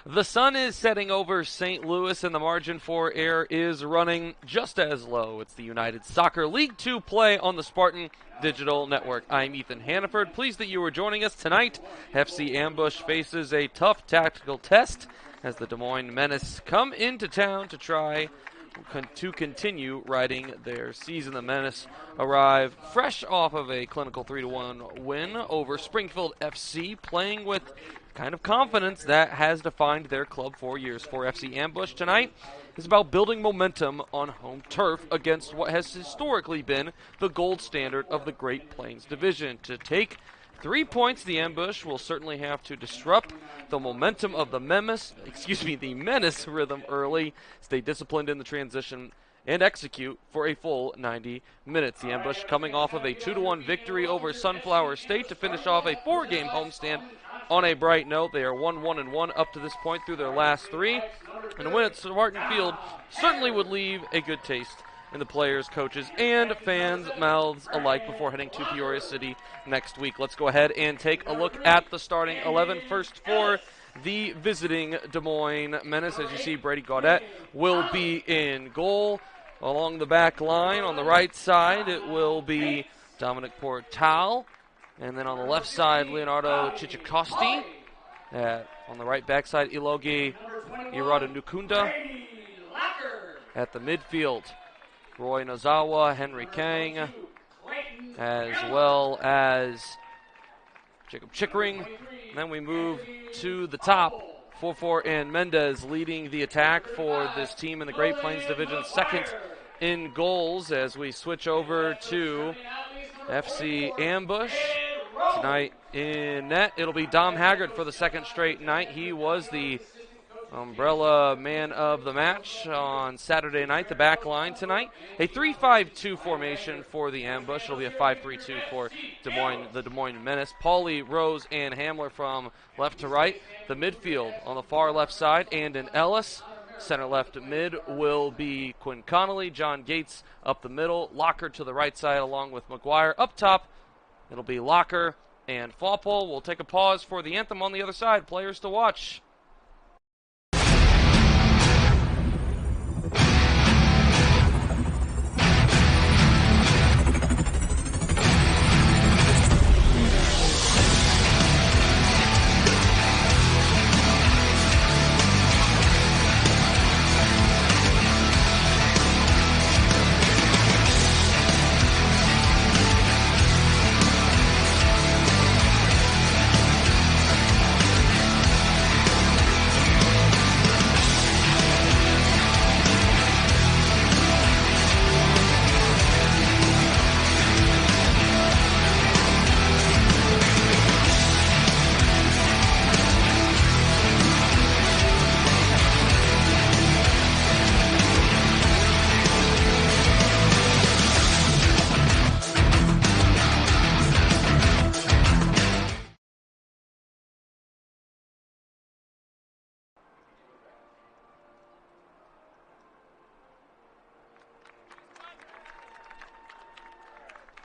The sun is setting over St. Louis, and the margin for error is running just as low. It's the United Soccer League 2 play on the Spartan Digital Network. I'm Ethan Hannaford. Pleased that you are joining us tonight. FC Ambush faces a tough tactical test as the Des Moines Menace come into town to try to continue riding their season. The Menace arrive fresh off of a clinical 3-1 win over Springfield FC, playing with kind of confidence that has defined their club for years. For FC Ambush tonight is about building momentum on home turf against what has historically been the gold standard of the Great Plains Division. To take 3 points, the Ambush will certainly have to disrupt the momentum of the Menace rhythm early, stay disciplined in the transition, and execute for a full 90 minutes. The Ambush coming off of a 2-1 victory over Sunflower State to finish off a 4-game homestand on a bright note. They are 1-1-1 up to this point through their last 3, and a win at Spartan Field certainly would leave a good taste in the players, coaches, and fans' mouths alike before heading to Peoria City next week. Let's go ahead and take a look at the starting 11. First for the visiting Des Moines Menace. As you see, Brady Gaudette will be in goal. Along the back line on the right side, it will be Dominic Portal. And then on the left side, Leonardo Chichikosti. On the right backside, Ilogi Iradanukunda. At the midfield, Roy Nozawa, Henry Kang, as well as Jacob Chickering. And then we move to the top. 4-4 and Mendez leading the attack for this team in the Great Plains Division, second in goals as we switch over to FC Ambush. Tonight in net, it'll be Dom Haggard for the second straight night. He was the umbrella man of the match on Saturday night, the back line tonight. A 3-5-2 formation for the Ambush. It'll be a 5-3-2 for the Des Moines Menace. Pauly, Rose, and Hamler from left to right. The midfield on the far left side, Andon Ellis. Center left mid will be Quinn Connolly. John Gates up the middle. Locker to the right side along with McGuire. Up top, it'll be Locker and Fallpole. We'll take a pause for the anthem on the other side. Players to watch.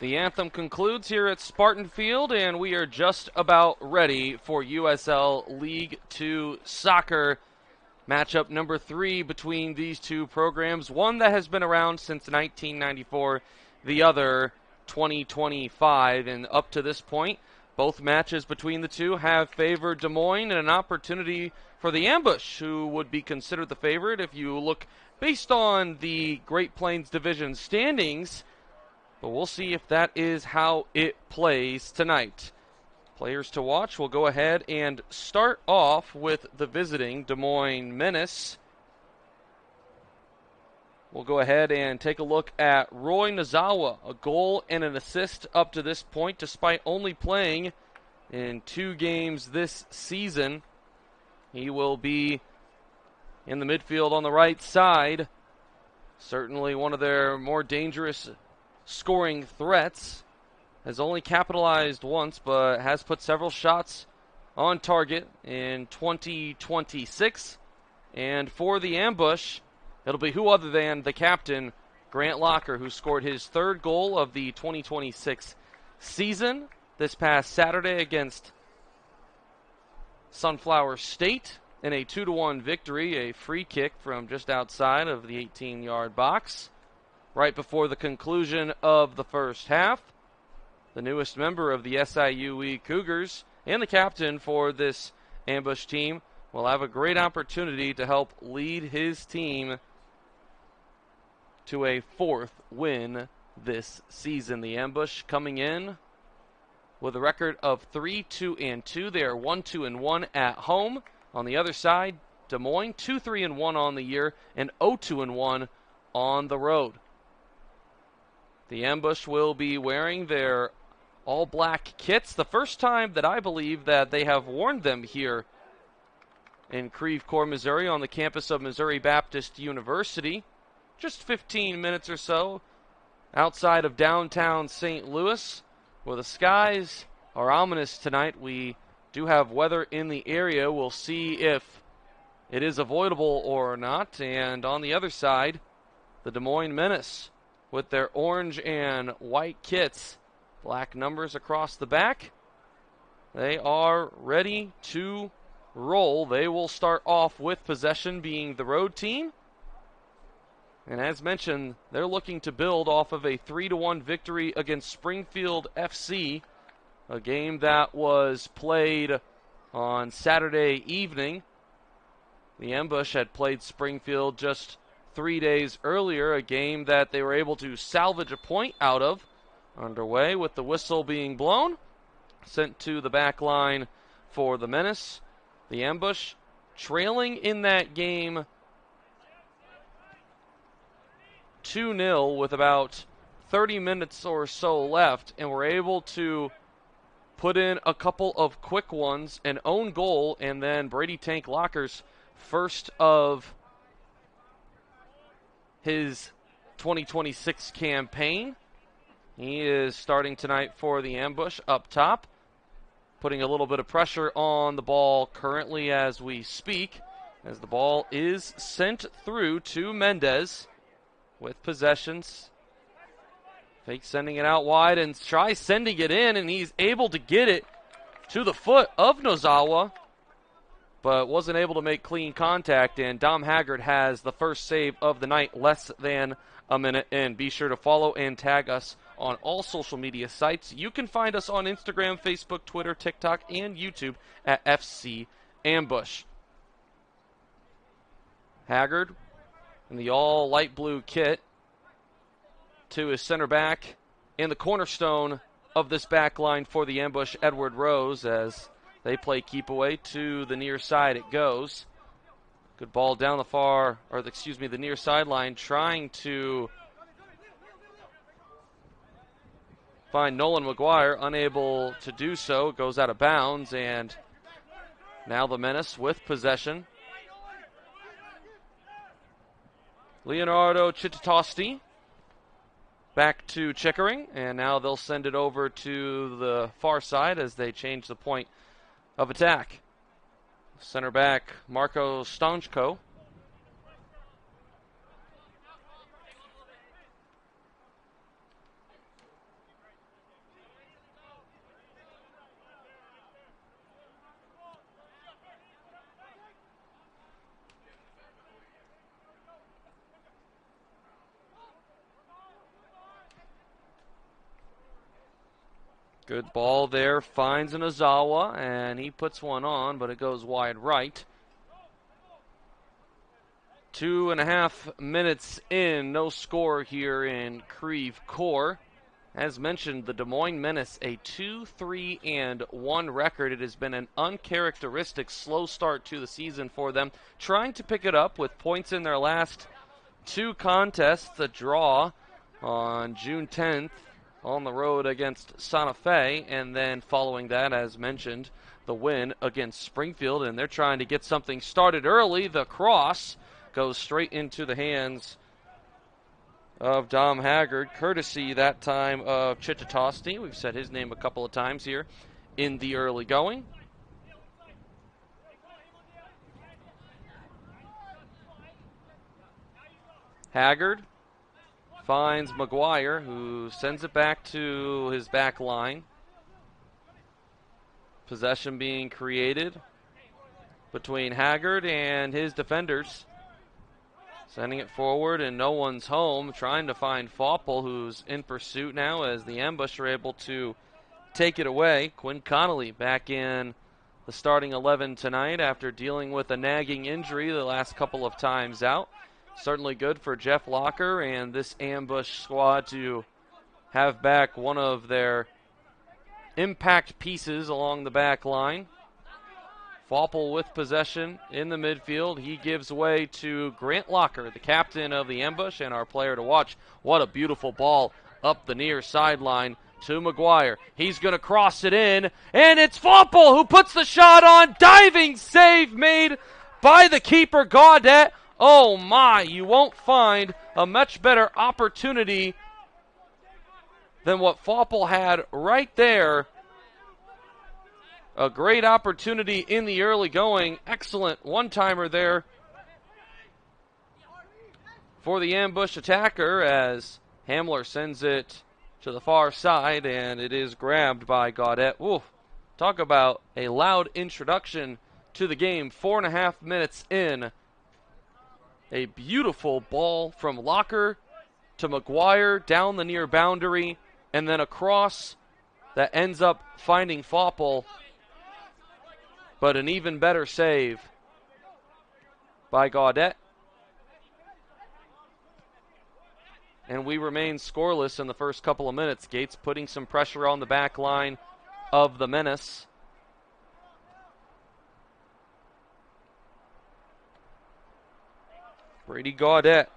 The anthem concludes here at Spartan Field, and we are just about ready for USL League 2 soccer. Matchup number 3 between these two programs, one that has been around since 1994, the other 2025. And up to this point, both matches between the two have favored Des Moines and an opportunity for the Ambush, who would be considered the favorite if you look based on the Great Plains Division standings. But we'll see if that is how it plays tonight. Players to watch, we'll go ahead and start off with the visiting Des Moines Menace. We'll go ahead and take a look at Roy Nozawa, a goal and an assist up to this point, despite only playing in 2 games this season. He will be in the midfield on the right side. Certainly one of their more dangerous scoring threats. Has only capitalized once, but has put several shots on target in 2026. And for the Ambush, it'll be who other than the captain, Grant Locker, who scored his 3rd goal of the 2026 season this past Saturday against Sunflower State. in a 2-1 victory, a free kick from just outside of the 18-yard box right before the conclusion of the first half. The newest member of the SIUE Cougars and the captain for this ambush team will have a great opportunity to help lead his team to a 4th win this season. The ambush coming in with a record of 3-2-2. They are 1-2-1 at home. On the other side, Des Moines 2-3-1 on the year and 0-2-1 on the road. The ambush will be wearing their all-black kits. The first time that I believe that they have worn them here in Creve Coeur, Missouri, on the campus of Missouri Baptist University. Just 15 minutes or so outside of downtown St. Louis, where the skies are ominous tonight. We do have weather in the area. We'll see if it is avoidable or not. And on the other side, the Des Moines Menace with their orange and white kits, black numbers across the back. They are ready to roll. They will start off with possession, being the road team. And as mentioned, they're looking to build off of a 3-1 victory against Springfield FC, a game that was played on Saturday evening. The ambush had played Springfield just 3 days earlier, a game that they were able to salvage a point out of. Underway with the whistle being blown, sent to the back line for the Menace. The ambush trailing in that game 2-0 with about 30 minutes or so left, and were able to put in a couple of quick ones, an own goal, and then Brady Tank Locker's first of his 2026 campaign. He is starting tonight for the ambush up top, putting a little bit of pressure on the ball currently as we speak, as the ball is sent through to Mendez with possessions. Fake sending it out wide and tries sending it in, and he's able to get it to the foot of Nozawa, but wasn't able to make clean contact, and Dom Haggard has the first save of the night, less than a minute in. Be sure to follow and tag us on all social media sites. You can find us on Instagram, Facebook, Twitter, TikTok, and YouTube at FC Ambush. Haggard in the all light blue kit to his center back and the cornerstone of this back line for the ambush, Edward Rose, as they play keep away to the near side it goes. Good ball down the near sideline, trying to find Nolan McGuire, unable to do so, goes out of bounds, and now the Menace with possession. Leonardo Chittatosti back to Chickering, and now they'll send it over to the far side as they change the point of attack. Center back Marco Stonchko. Good ball there, finds an Ozawa, and he puts one on, but it goes wide right. 2.5 minutes in, no score here in Creve Coeur. As mentioned, the Des Moines Menace, a 2-3-1 record. It has been an uncharacteristic slow start to the season for them, trying to pick it up with points in their last two contests, a draw on June 10th. On the road against Santa Fe, and then following that, as mentioned, the win against Springfield, and they're trying to get something started early. The cross goes straight into the hands of Dom Haggard, courtesy that time of Chittatosti. We've said his name a couple of times here in the early going. Haggard finds McGuire, who sends it back to his back line. Possession being created between Haggard and his defenders. Sending it forward, and no one's home. Trying to find Fauple, who's in pursuit now as the ambush are able to take it away. Quinn Connolly back in the starting 11 tonight after dealing with a nagging injury the last couple of times out. Certainly good for Jeff Locker and this ambush squad to have back one of their impact pieces along the back line. Fauple with possession in the midfield. He gives way to Grant Locker, the captain of the ambush and our player to watch. What a beautiful ball up the near sideline to McGuire. He's going to cross it in, and it's Fauple who puts the shot on. Diving save made by the keeper, Gaudet. Oh my, you won't find a much better opportunity than what Fauple had right there. A great opportunity in the early going. Excellent one-timer there for the ambush attacker as Hamler sends it to the far side, and it is grabbed by Gaudet. Oof. Talk about a loud introduction to the game. 4.5 minutes in. A beautiful ball from Locker to McGuire down the near boundary, and then across that ends up finding Fauple. But an even better save by Gaudet. And we remain scoreless in the first couple of minutes. Gates putting some pressure on the back line of the Menace. Brady Gaudet,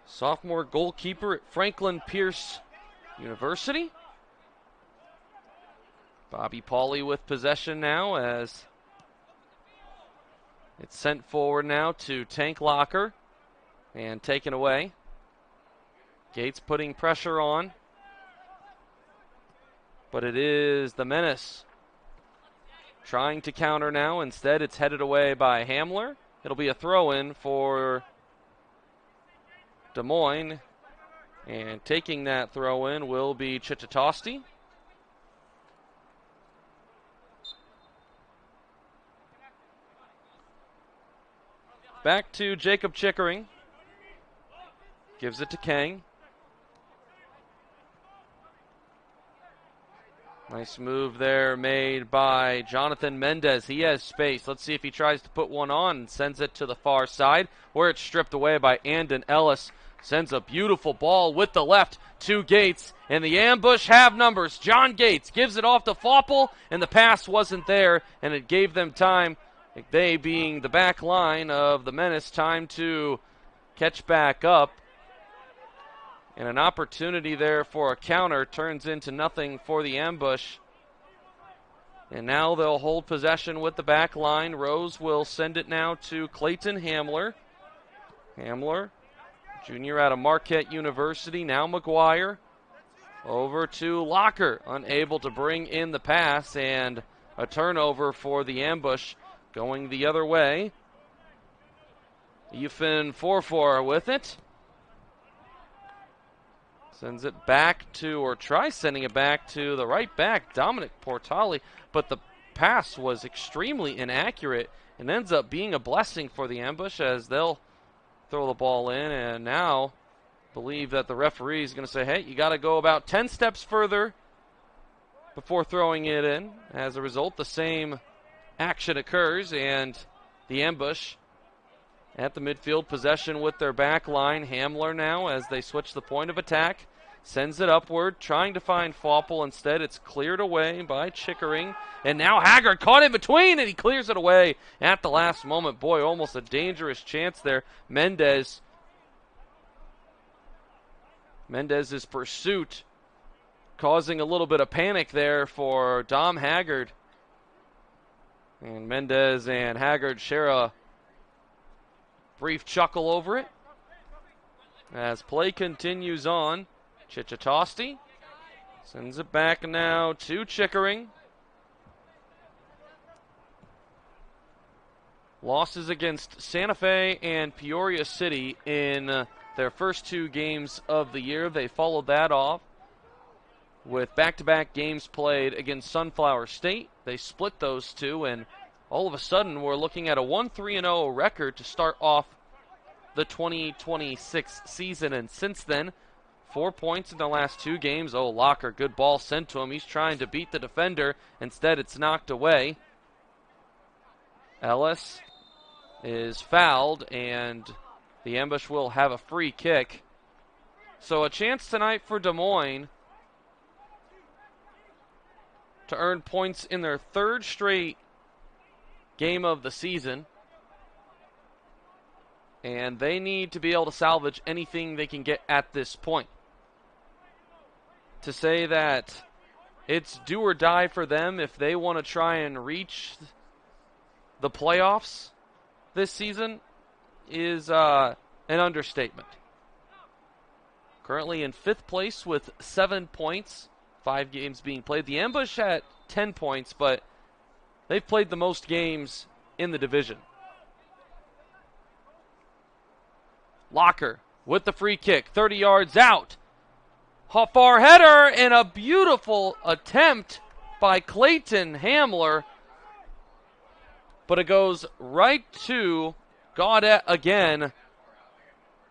sophomore goalkeeper at Franklin Pierce University. Bobby Pauley with possession now as it's sent forward now to Tank Locker and taken away. Gates putting pressure on. But it is the Menace trying to counter now. Instead, it's headed away by Hamler. It'll be a throw-in for Des Moines. And taking that throw-in will be Chichitosti. Back to Jacob Chickering. Gives it to Kang. Nice move there made by Jonathan Mendez. He has space. Let's see if he tries to put one on and sends it to the far side where it's stripped away by Andon Ellis. Sends a beautiful ball with the left to Gates. And the ambush have numbers. John Gates gives it off to Fauple, and the pass wasn't there, and it gave them time, they being the back line of the Menace, time to catch back up. And an opportunity there for a counter turns into nothing for the ambush. And now they'll hold possession with the back line. Rose will send it now to Clayton Hamler. Hamler, junior out of Marquette University. Now McGuire over to Locker. Unable to bring in the pass, and a turnover for the ambush going the other way. Ethan Forfor with it. Sends it back to, or tries sending it back to the right back, Dominic Portali. But the pass was extremely inaccurate and ends up being a blessing for the ambush as they'll throw the ball in. And now believe that the referee is going to say, hey, you got to go about 10 steps further before throwing it in. As a result, the same action occurs, and the ambush at the midfield possession with their back line. Hamler now as they switch the point of attack. Sends it upward, trying to find Fauple. Instead, it's cleared away by Chickering. And now Haggard caught in between, and he clears it away at the last moment. Boy, almost a dangerous chance there. Mendez's pursuit causing a little bit of panic there for Dom Haggard. And Mendez and Haggard share a brief chuckle over it. As play continues on, Chichitosti sends it back now to Chickering. Losses against Santa Fe and Peoria City in their first two games of the year. They followed that off with back-to-back games played against Sunflower State. They split those two, and all of a sudden we're looking at a 1-3-0 record to start off the 2026 season. And since then, 4 points in the last 2 games. Oh, Locker, good ball sent to him. He's trying to beat the defender. Instead, it's knocked away. Ellis is fouled, and the Ambush will have a free kick. So a chance tonight for Des Moines to earn points in their 3rd straight game of the season. And they need to be able to salvage anything they can get at this point. To say that it's do or die for them if they want to try and reach the playoffs this season is an understatement. Currently in 5th place with 7 points, 5 games being played. The Ambush at 10 points, but they've played the most games in the division. Locker with the free kick, 30 yards out. Far header and a beautiful attempt by Clayton Hamler. But it goes right to Gaudette again,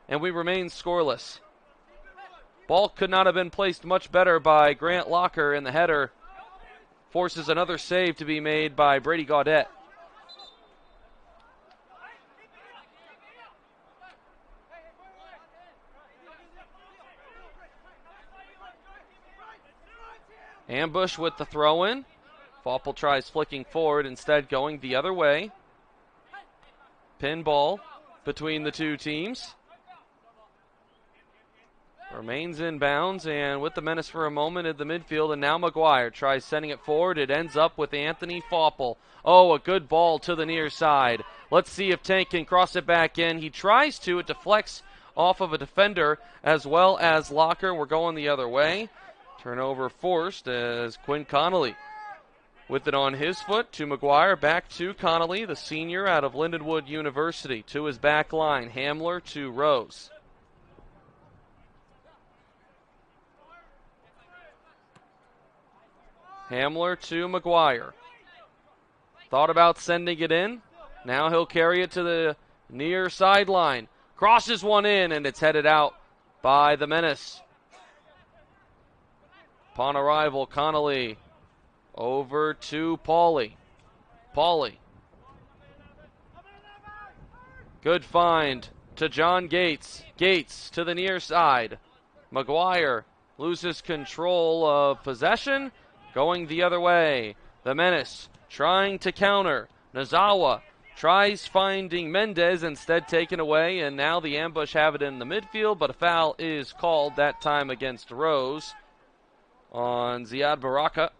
and we remain scoreless. Ball could not have been placed much better by Grant Locker, and the header forces another save to be made by Brady Gaudette. Ambush with the throw-in. Foppel tries flicking forward, instead going the other way. Pinball between the 2 teams. Remains in bounds, and with the Menace for a moment in the midfield, and now McGuire tries sending it forward. It ends up with Anthony Foppel. Oh, a good ball to the near side. Let's see if Tank can cross it back in. He tries to. It deflects off of a defender as well as Locker. We're going the other way. Turnover forced as Quinn Connolly with it on his foot to McGuire. Back to Connolly, the senior out of Lindenwood University, to his back line. Hamler to Rose. Hamler to McGuire. Thought about sending it in. Now he'll carry it to the near sideline. Crosses one in, and it's headed out by the Menace. Upon arrival, Connolly over to Pauly. Pauly. Good find to John Gates. Gates to the near side. McGuire loses control of possession. Going the other way. The Menace trying to counter. Nozawa tries finding Mendez, instead taken away, and now the Ambush have it in the midfield, but a foul is called, that time against Rose on Ziad Baraka.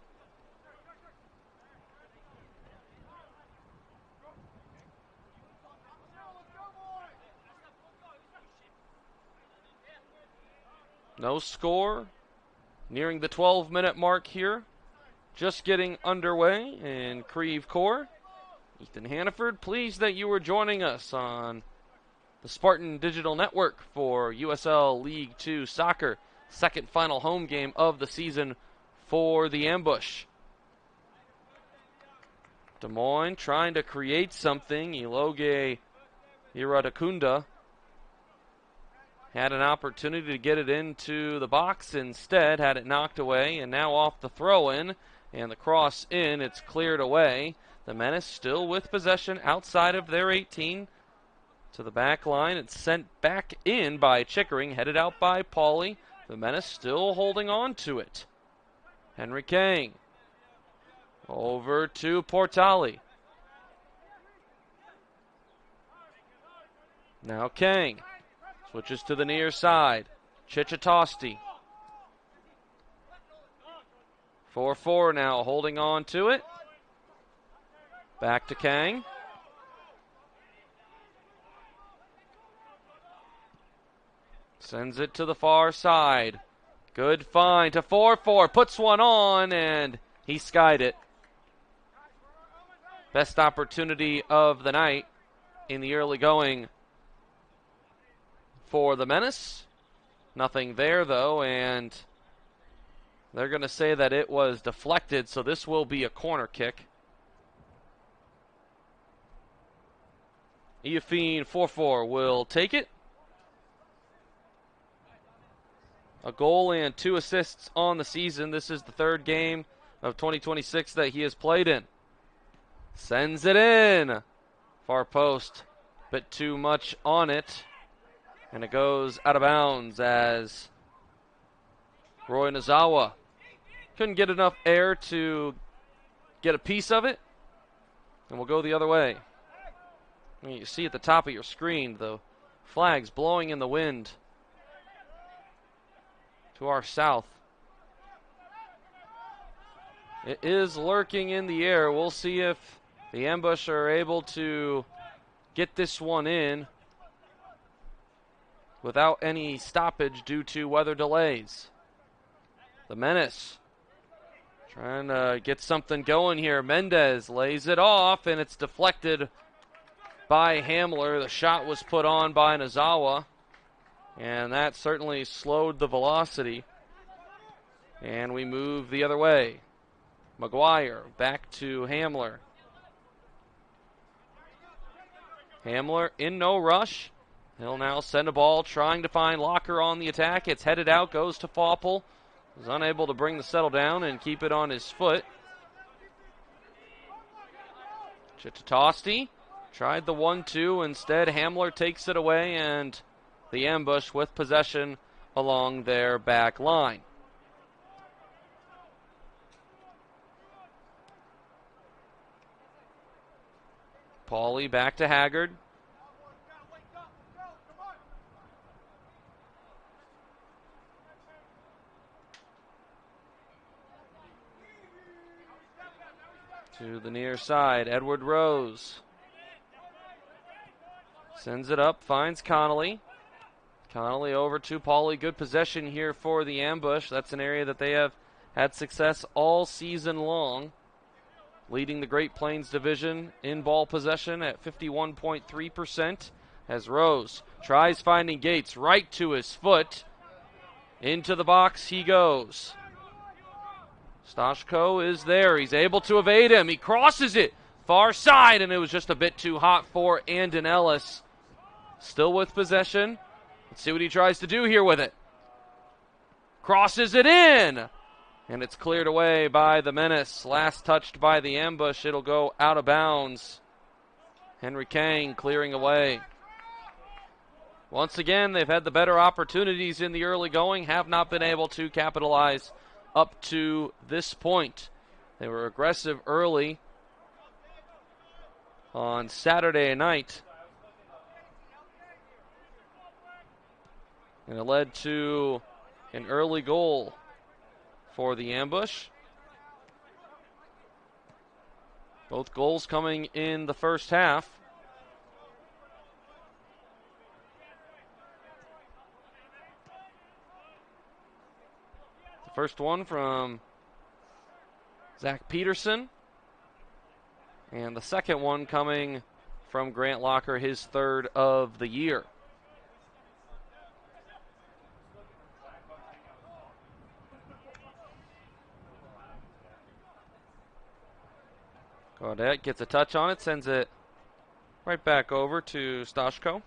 No score. Nearing the 12-minute mark here. Just getting underway in Creve Coeur. Ethan Hannaford, pleased that you were joining us on the Spartan Digital Network for USL League 2 Soccer. Second final home game of the season for the Ambush. Des Moines trying to create something. Iloge Iradakunda had an opportunity to get it into the box, instead had it knocked away, and now off the throw-in and the cross in, it's cleared away. The Menace still with possession outside of their 18 to the back line. It's sent back in by Chickering, headed out by Pauly. The Menace still holding on to it. Henry Kang over to Portali. Now Kang switches to the near side. Chichitosti. 4-4 now, holding on to it. Back to Kang. Sends it to the far side. Good find to 4-4. Puts one on, and he skied it. Best opportunity of the night in the early going for the Menace. Nothing there, though, and they're going to say that it was deflected, so this will be a corner kick. Iafine 4-4 will take it. A goal and 2 assists on the season. This is the third game of 2026 that he has played in. Sends it in. Far post. Bit too much on it. And it goes out of bounds as Roy Nozawa couldn't get enough air to get a piece of it. And we'll go the other way. And you see at the top of your screen the flags blowing in the wind to our south. It is lurking in the air. We'll see if the Ambush are able to get this one in without any stoppage due to weather delays. The Menace trying to get something going here. Mendez lays it off, and it's deflected by Hamler. The shot was put on by Nozawa, and that certainly slowed the velocity. And we move the other way. McGuire back to Hamler. Hamler in no rush. He'll now send a ball, trying to find Locker on the attack. It's headed out, goes to Foppel. Is unable to bring the settle down and keep it on his foot. Chitatosti tried the 1-2. Instead, Hamler takes it away, and the Ambush with possession along their back line. Pauly back to Haggard. To the near side, Edward Rose. Sends it up, finds Connolly. Connolly over to Pauly. Good possession here for the Ambush. That's an area that they have had success all season long, leading the Great Plains Division in ball possession at 51.3%. As Rose tries finding Gates right to his foot. Into the box he goes. Stashko is there. He's able to evade him. He crosses it far side, and it was just a bit too hot for Andon Ellis. Still with possession. Let's see what he tries to do here with it. Crosses it in, and it's cleared away by the Menace. Last touched by the Ambush. It'll go out of bounds. Henry Kang clearing away. Once again, they've had the better opportunities in the early going, have not been able to capitalize up to this point. They were aggressive early on Saturday night, and it led to an early goal for the Ambush. Both goals coming in the first half. The first one from Zach Peterson, and the second one coming from Grant Locker, his third of the year. Gaudette gets a touch on it, sends it right back over to Stashko.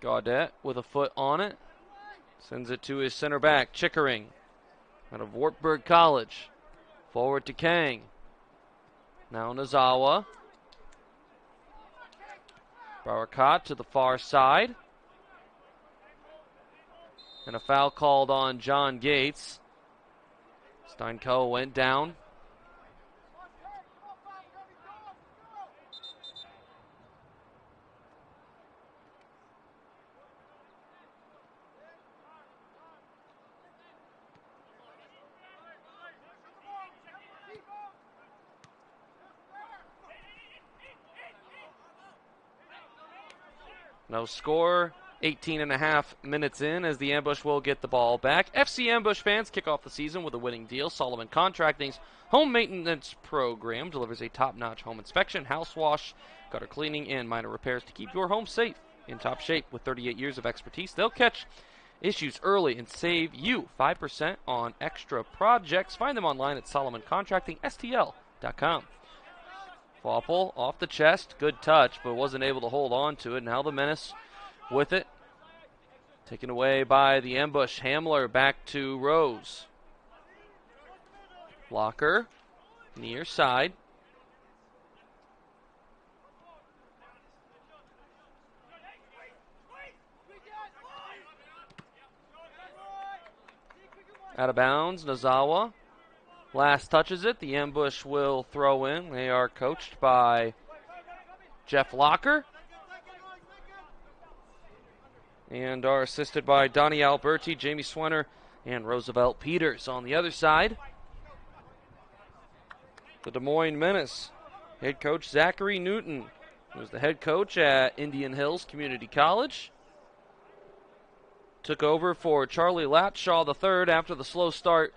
Gaudette with a foot on it. Sends it to his center back, Chickering, out of Wartburg College. Forward to Kang. Now Nozawa. Barakat to the far side. And a foul called on John Gates. Steinko went down. No score. 18.5 minutes in as the Ambush will get the ball back. FC Ambush fans kick off the season with a winning deal. Solomon Contracting's home maintenance program delivers a top-notch home inspection, house wash, gutter cleaning, and minor repairs to keep your home safe in top shape. With 38 years of expertise, they'll catch issues early and save you 5% on extra projects. Find them online at SolomonContractingSTL.com. Fopple off the chest, good touch, but wasn't able to hold on to it. Now the Menace with it. Taken away by the Ambush. Hamler back to Rose. Blocker, near side. Out of bounds, Nozawa. Last touches it. The Ambush will throw in. They are coached by Jeff Locker and are assisted by Donnie Alberti, Jamie Swenner, and Roosevelt Peters. On the other side, the Des Moines Menace. Head coach Zachary Newton, who was the head coach at Indian Hills Community College. Took over for Charlie Latshaw III after the slow start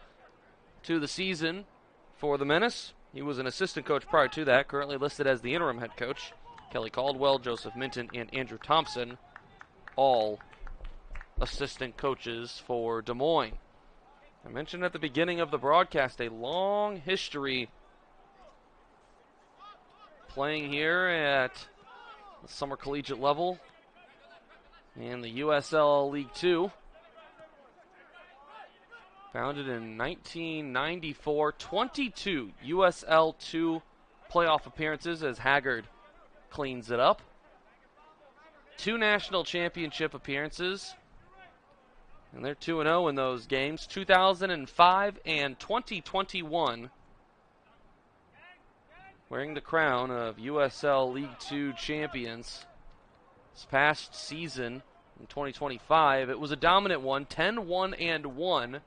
to the season for the Menace. He was an assistant coach prior to that, currently listed as the interim head coach. Kelly Caldwell, Joseph Minton, and Andrew Thompson, all assistant coaches for Des Moines. I mentioned at the beginning of the broadcast a long history playing here at the summer collegiate level in the USL League 2. Founded in 1994, 22 USL 2 playoff appearances as Haggard cleans it up. 2 national championship appearances, and they're 2-0 in those games. 2005 and 2021, wearing the crown of USL League 2 champions. This past season, in 2025, it was a dominant one, 10-1-1,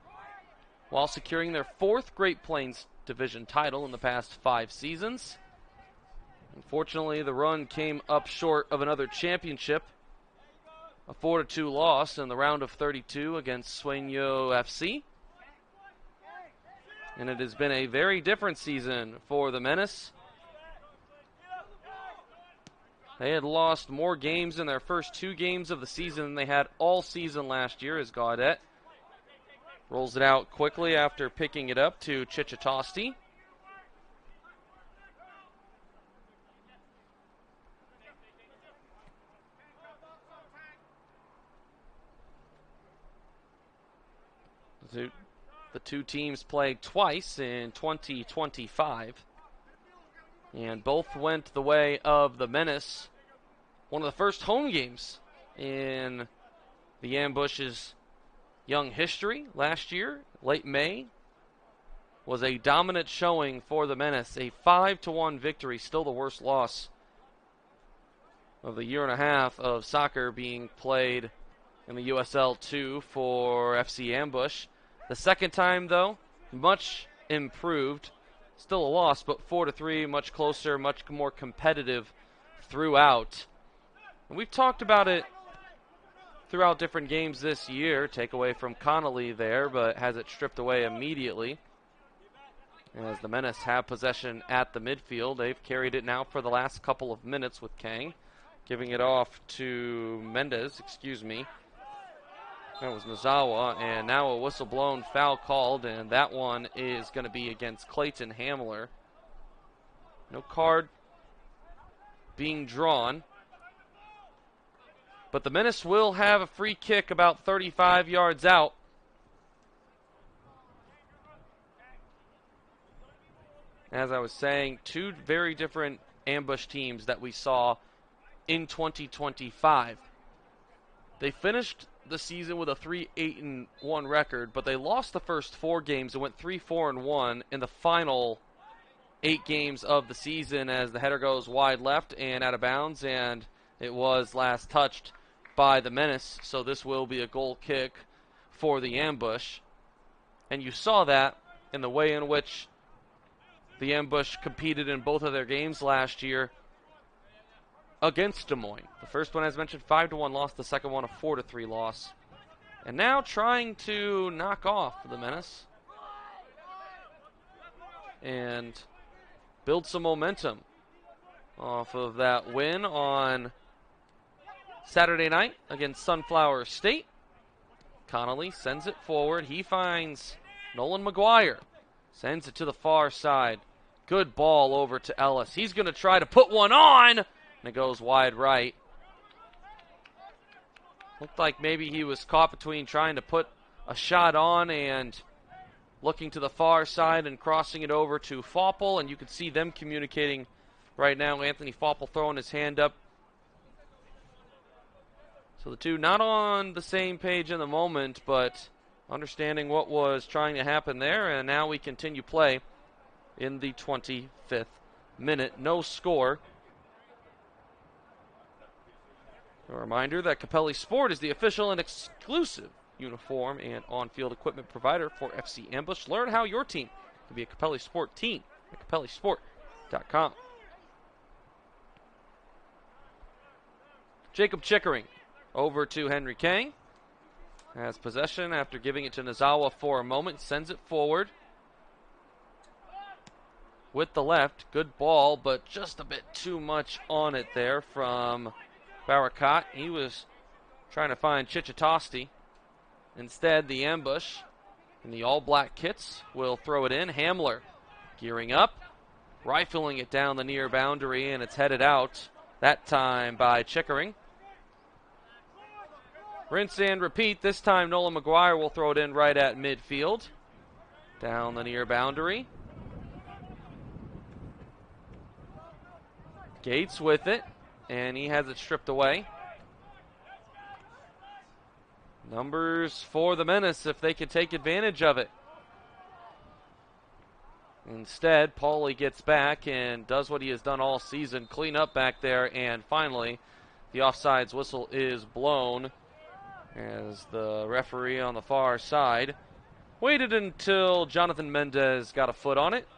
while securing their 4th Great Plains Division title in the past 5 seasons. Unfortunately, the run came up short of another championship. A 4-2 loss in the round of 32 against Sueño FC. And it has been a very different season for the Menace. They had lost more games in their first 2 games of the season than they had all season last year, as Gaudet rolls it out quickly after picking it up to Chichitosti. The 2 teams played twice in 2025, and both went the way of the Menace. One of the first home games in the Ambush's young history last year, late May, was a dominant showing for the Menace. A 5-1 victory, still the worst loss of the year and a half of soccer being played in the USL 2 for FC Ambush. The second time, though, much improved. Still a loss, but 4-3, much closer, much more competitive throughout. And we've talked about it throughout different games this year. Takeaway from Connolly there, but has it stripped away immediately. As the Menace have possession at the midfield, they've carried it now for the last couple of minutes with Kang. Giving it off to Mendez, That was Nozawa, and now a whistle-blown foul called, and that one is going to be against Clayton Hamler. No card being drawn. But the Menace will have a free kick about 35 yards out. As I was saying, 2 very different Ambush teams that we saw in 2025. They finished the season with a 3-8-1 record, but they lost the first 4 games and went 3-4-1 in the final 8 games of the season as the header goes wide left and out of bounds, and it was last touched by the Menace, so this will be a goal kick for the Ambush. And you saw that in the way in which the Ambush competed in both of their games last year against Des Moines. The first one, as mentioned, 5-1 loss. The second one, a 4-3 loss. And now trying to knock off the Menace and build some momentum off of that win on Saturday night against Sunflower State. Connolly sends it forward. He finds Nolan McGuire. Sends it to the far side. Good ball over to Ellis. He's going to try to put one on, and it goes wide right. Looked like maybe he was caught between trying to put a shot on and looking to the far side and crossing it over to Fopple, and you can see them communicating right now. Anthony Fopple throwing his hand up. So the two not on the same page in the moment, but understanding what was trying to happen there, and now we continue play in the 25th minute. No score. A reminder that Capelli Sport is the official and exclusive uniform and on-field equipment provider for FC Ambush. Learn how your team can be a Capelli Sport team at capellisport.com. Jacob Chickering over to Henry Kang. Has possession after giving it to Nozawa for a moment. Sends it forward with the left. Good ball, but just a bit too much on it there from Barakat. He was trying to find Chichitosti. Instead, the Ambush in the all-black kits will throw it in. Hamler gearing up, rifling it down the near boundary, and it's headed out, that time by Chickering. Rinse and repeat. This time Nolan McGuire will throw it in right at midfield. Down the near boundary. Gates with it, and he has it stripped away. Numbers for the Menace if they could take advantage of it. Instead, Pauly gets back and does what he has done all season. Clean up back there, and finally the offsides whistle is blown as the referee on the far side waited until Jonathan Mendez got a foot on it.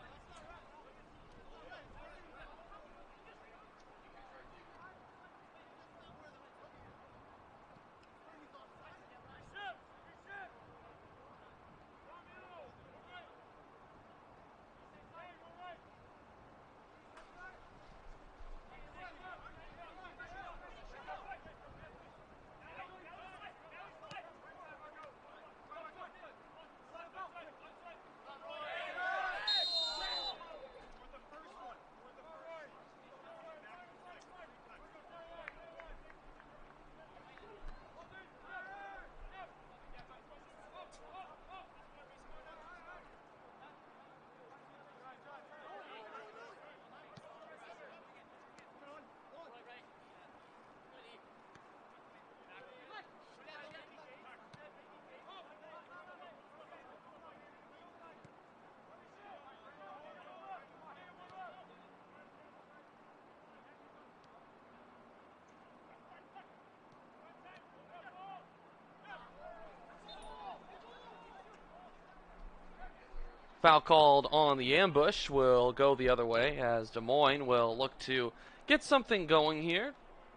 Foul called on the Ambush will go the other way as Des Moines will look to get something going here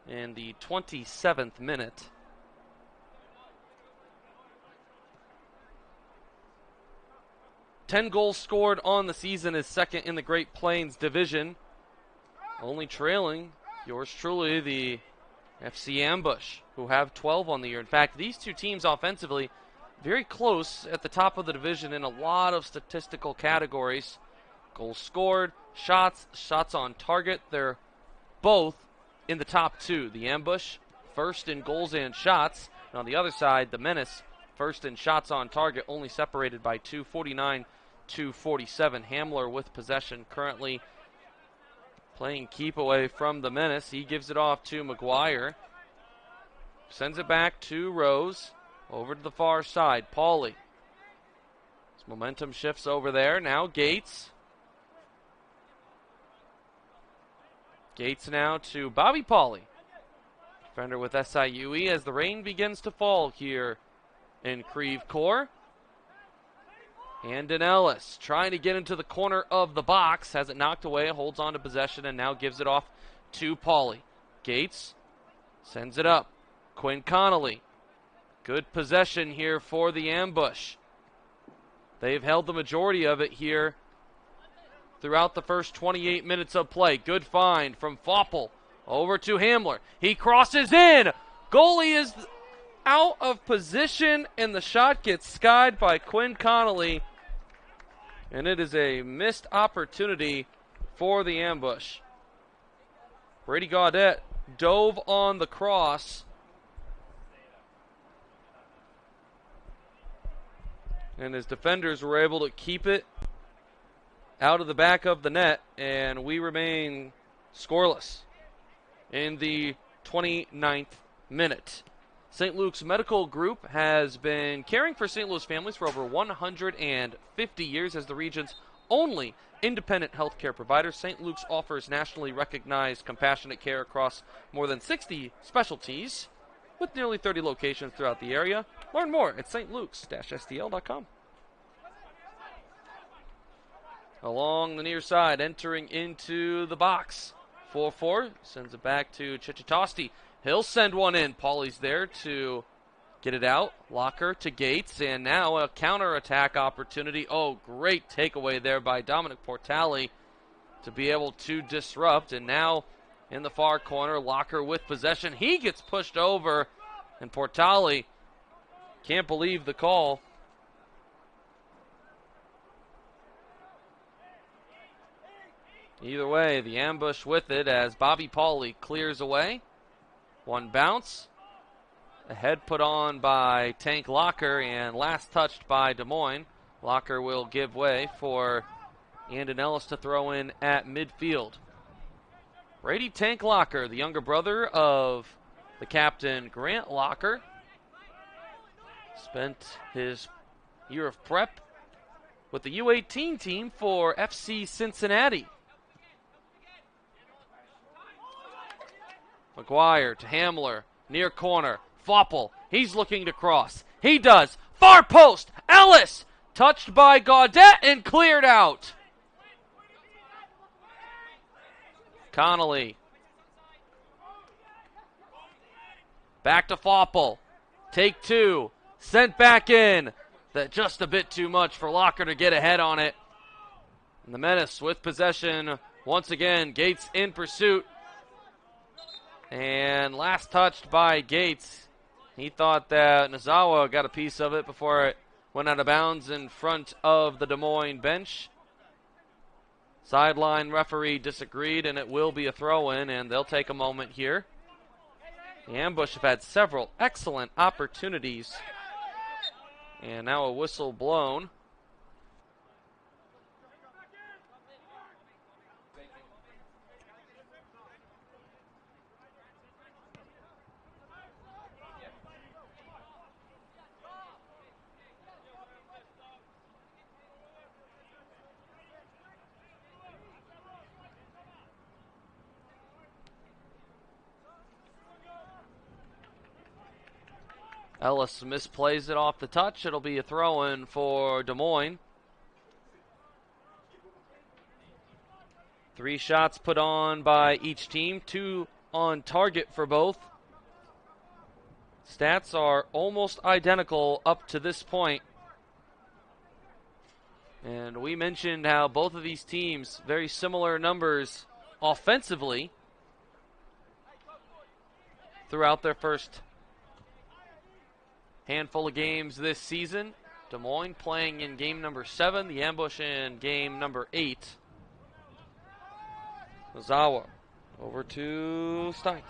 in the 27th minute. Ten goals scored on the season, is second in the Great Plains Division. Only trailing yours truly, the FC Ambush, who have 12 on the year. In fact, these two teams offensively very close at the top of the division in a lot of statistical categories. Goals scored, shots on target. They're both in the top two. The Ambush, first in goals and shots. And on the other side, the Menace, first in shots on target, only separated by 249 to 47. Hamler with possession, currently playing keep away from the Menace. He gives it off to McGuire. Sends it back to Rose. Over to the far side, Pauly. His momentum shifts over there. Now Gates. Gates now to Bobby Pauly. Defender with SIUE as the rain begins to fall here in Creve Coeur. Andon Ellis trying to get into the corner of the box. Has it knocked away, holds on to possession, and now gives it off to Pauly. Gates sends it up. Quinn Connolly. Good possession here for the ambush. They've held the majority of it here throughout the first 28 minutes of play. Good find from Foppel. Over to Hamler. He crosses in. Goalie is out of position, and the shot gets skied by Quinn Connolly. And it is a missed opportunity for the ambush. Brady Gaudette dove on the cross. And his defenders were able to keep it out of the back of the net, and we remain scoreless in the 29th minute. St. Luke's Medical Group has been caring for St. Louis families for over 150 years as the region's only independent healthcare provider. St. Luke's offers nationally recognized compassionate care across more than 60 specialties with nearly 30 locations throughout the area. Learn more at stlukes-stl.com. Along the near side, entering into the box. 4-4, sends it back to Chichitosti. He'll send one in. Paulie's there to get it out. Locker to Gates, and now a counterattack opportunity. Oh, great takeaway there by Dominic Portali to be able to disrupt. And now in the far corner, Locker with possession. He gets pushed over, and Portali can't believe the call. Either way, the ambush with it as Bobby Pauley clears away. One bounce. A head put on by Tank Locker and last touched by Des Moines. Locker will give way for Andon Ellis to throw in at midfield. Brady Tank Locker, the younger brother of the captain Grant Locker, spent his year of prep with the U18 team for FC Cincinnati. McGuire to Hamler, near corner. Foppel, he's looking to cross. He does. Far post. Ellis, touched by Gaudette and cleared out. Connolly. Back to Foppel. Take two. Sent back in. That just a bit too much for Locker to get ahead on it. And the Menace with possession once again. Gates in pursuit. And last touched by Gates. He thought that Nozawa got a piece of it before it went out of bounds in front of the Des Moines bench. Sideline referee disagreed, and it will be a throw-in, and they'll take a moment here. The ambush have had several excellent opportunities. And now a whistle blown. Ellis misplays it off the touch. It'll be a throw-in for Des Moines. 3 shots put on by each team, 2 on target for both. Stats are almost identical up to this point. And we mentioned how both of these teams, very similar numbers offensively throughout their first handful of games this season. Des Moines playing in game number 7, the ambush in game number 8. Nozawa over to Steink.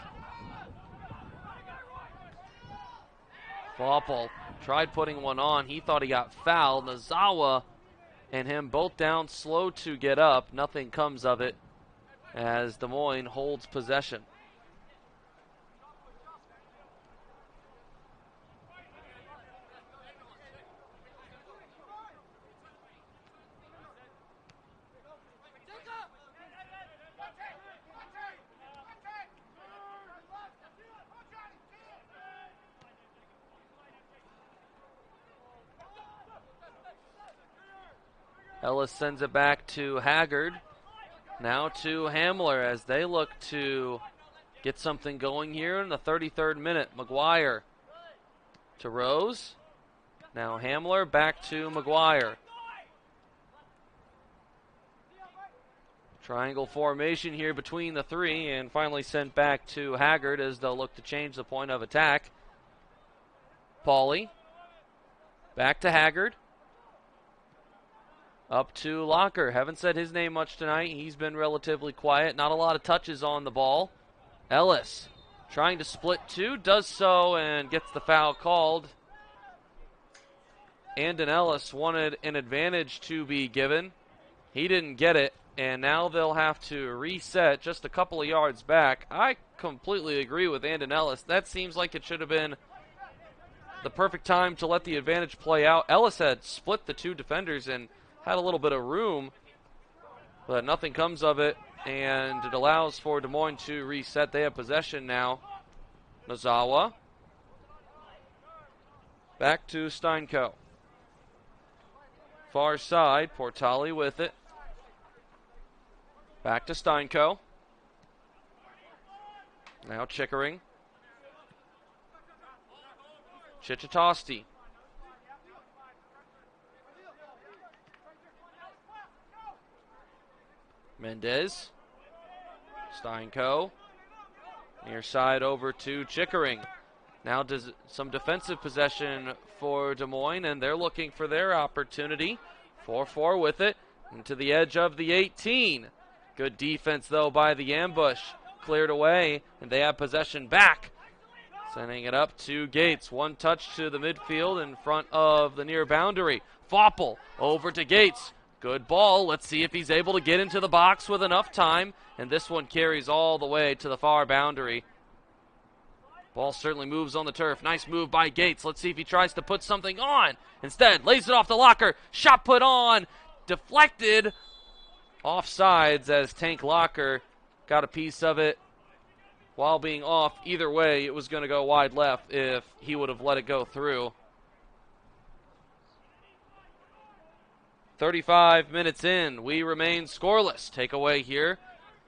Foppel tried putting one on. He thought he got fouled. Nozawa and him both down, slow to get up. Nothing comes of it as Des Moines holds possession. Ellis sends it back to Haggard. Now to Hamler as they look to get something going here in the 33rd minute. McGuire to Rose. Now Hamler back to McGuire. Triangle formation here between the three, and finally sent back to Haggard as they'll look to change the point of attack. Pauly. Back to Haggard. Up to Locker. Haven't said his name much tonight. He's been relatively quiet. Not a lot of touches on the ball. Ellis trying to split two. Does so and gets the foul called. Andon Ellis wanted an advantage to be given. He didn't get it. And now they'll have to reset just a couple of yards back. I completely agree with Andon Ellis. That seems like it should have been the perfect time to let the advantage play out. Ellis had split the two defenders and had a little bit of room, but nothing comes of it, and it allows for Des Moines to reset. They have possession now. Nozawa. Back to Steinko. Far side, Portali with it. Back to Steinko. Now Chickering. Chichitosti. Mendez. Steinko. Near side over to Chickering. Now does some defensive possession for Des Moines, and they're looking for their opportunity. 4-4 with it. Into the edge of the 18. Good defense, though, by the ambush. Cleared away, and they have possession back. Sending it up to Gates. One touch to the midfield in front of the near boundary. Foppel over to Gates. Good ball. Let's see if he's able to get into the box with enough time. And this one carries all the way to the far boundary. Ball certainly moves on the turf. Nice move by Gates. Let's see if he tries to put something on. Instead, lays it off the Locker. Shot put on. Deflected. Offsides as Tank Locker got a piece of it while being off. Either way, it was going to go wide left if he would have let it go through. 35 minutes in, we remain scoreless. Takeaway here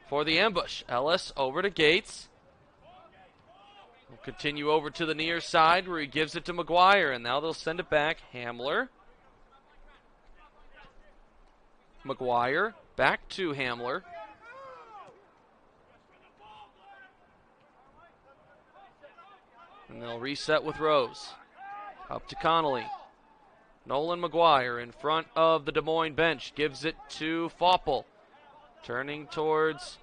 for the ambush. Ellis over to Gates. We'll continue over to the near side where he gives it to McGuire, and now they'll send it back. Hamler. McGuire. Back to Hamler. And they'll reset with Rose. Up to Connolly. Nolan McGuire in front of the Des Moines bench. Gives it to Foppel. Turning towards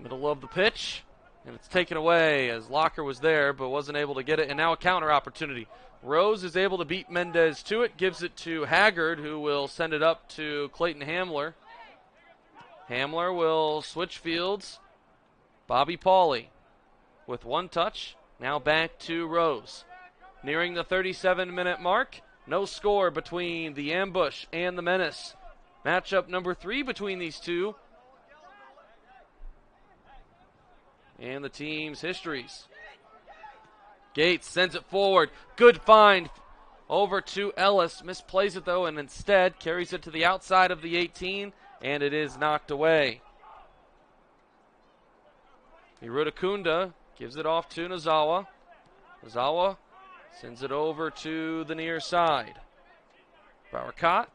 middle of the pitch. And it's taken away as Locker was there but wasn't able to get it. And now a counter opportunity. Rose is able to beat Mendez to it. Gives it to Haggard, who will send it up to Clayton Hamler. Hamler will switch fields. Bobby Pauly with one touch. Now back to Rose. Nearing the 37-minute mark. No score between the ambush and the Menace. Matchup number 3 between these two. And the team's histories. Gates sends it forward. Good find over to Ellis. Misplays it though, and instead carries it to the outside of the 18. And it is knocked away. Irudakunda gives it off to Nozawa. Nozawa sends it over to the near side. Barakat.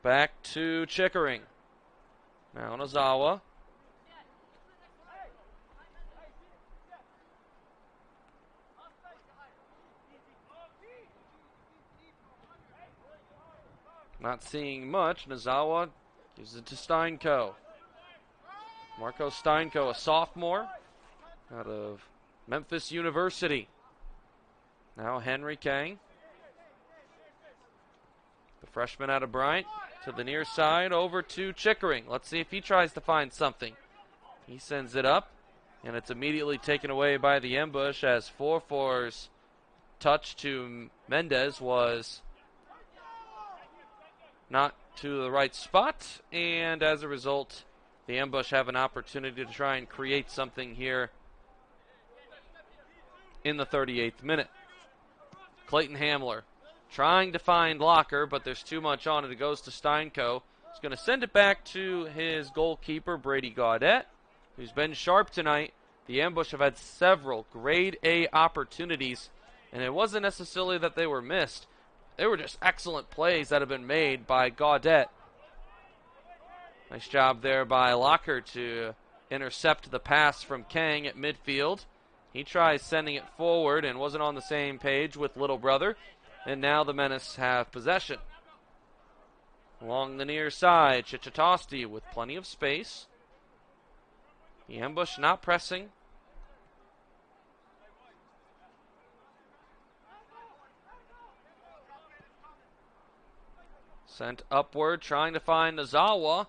Back to Chickering. Now Nozawa. Not seeing much. Nozawa gives it to Steinko. Marco Steinko, a sophomore out of Memphis University. Now Henry Kang. The freshman out of Bryant to the near side over to Chickering. Let's see if he tries to find something. He sends it up, and it's immediately taken away by the ambush as 4-4's touch to Mendez was not to the right spot, and as a result, the ambush have an opportunity to try and create something here in the 38th minute. Clayton Hamler trying to find Locker, but there's too much on it. It goes to Steinko. He's going to send it back to his goalkeeper, Brady Gaudette, who's been sharp tonight. The Ambush have had several grade A opportunities, and it wasn't necessarily that they were missed. They were just excellent plays that have been made by Gaudette. Nice job there by Locker to intercept the pass from Kang at midfield. He tries sending it forward and wasn't on the same page with little brother. And now the Menace have possession. Along the near side, Chichitosti with plenty of space. The Ambush not pressing. Sent upward, trying to find Nozawa.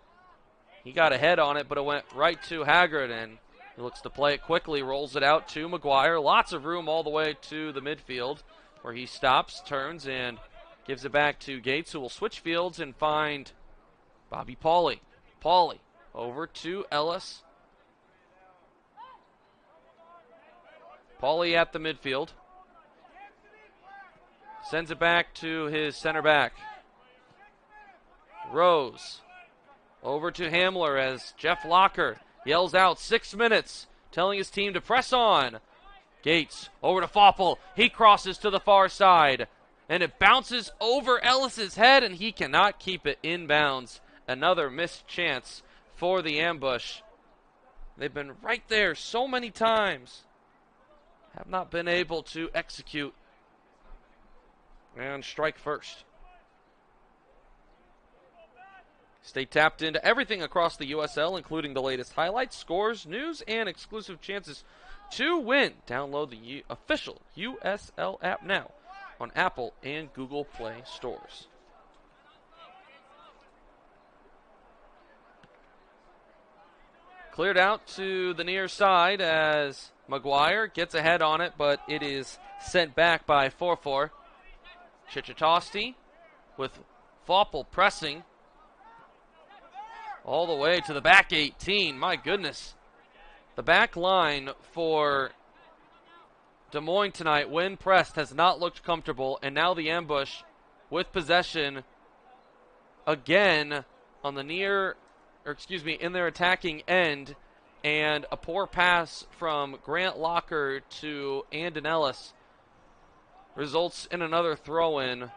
He got a head on it, but it went right to Haggard, and he looks to play it quickly, rolls it out to McGuire. Lots of room all the way to the midfield, where he stops, turns, and gives it back to Gates, who will switch fields and find Bobby Pauly. Pauly over to Ellis. Pauly at the midfield. Sends it back to his center back. Rose over to Hamler as Jeff Locker yells out 6 minutes, telling his team to press on. Gates over to Foppel. He crosses to the far side, and it bounces over Ellis's head, and he cannot keep it inbounds. Another missed chance for the Ambush. They've been right there so many times. Have not been able to execute and strike first. Stay tapped into everything across the USL, including the latest highlights, scores, news, and exclusive chances to win. Download the official USL app now on Apple and Google Play stores. Cleared out to the near side as McGuire gets a head on it, but it is sent back by Forfor. Chichitosti with Foppel pressing all the way to the back 18. My goodness. The back line for Des Moines tonight, when pressed, has not looked comfortable. And now the Ambush with possession again on the in their attacking end. And a poor pass from Grant Locker to Andon Ellis results in another throw-in.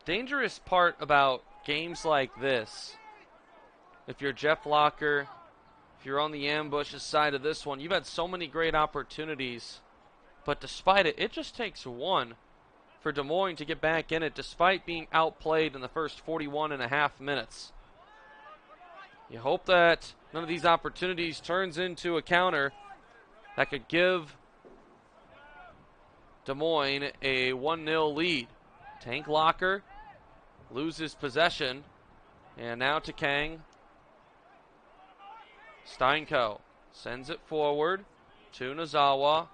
Dangerous part about games like this, if you're Jeff Locker, if you're on the Ambush's side of this one, you've had so many great opportunities, but despite it, it just takes one for Des Moines to get back in it, despite being outplayed in the first 41.5 minutes. You hope that none of these opportunities turns into a counter that could give Des Moines a 1-0 lead. Tank Locker loses possession, and now to Kang. Steinko sends it forward to Nozawa.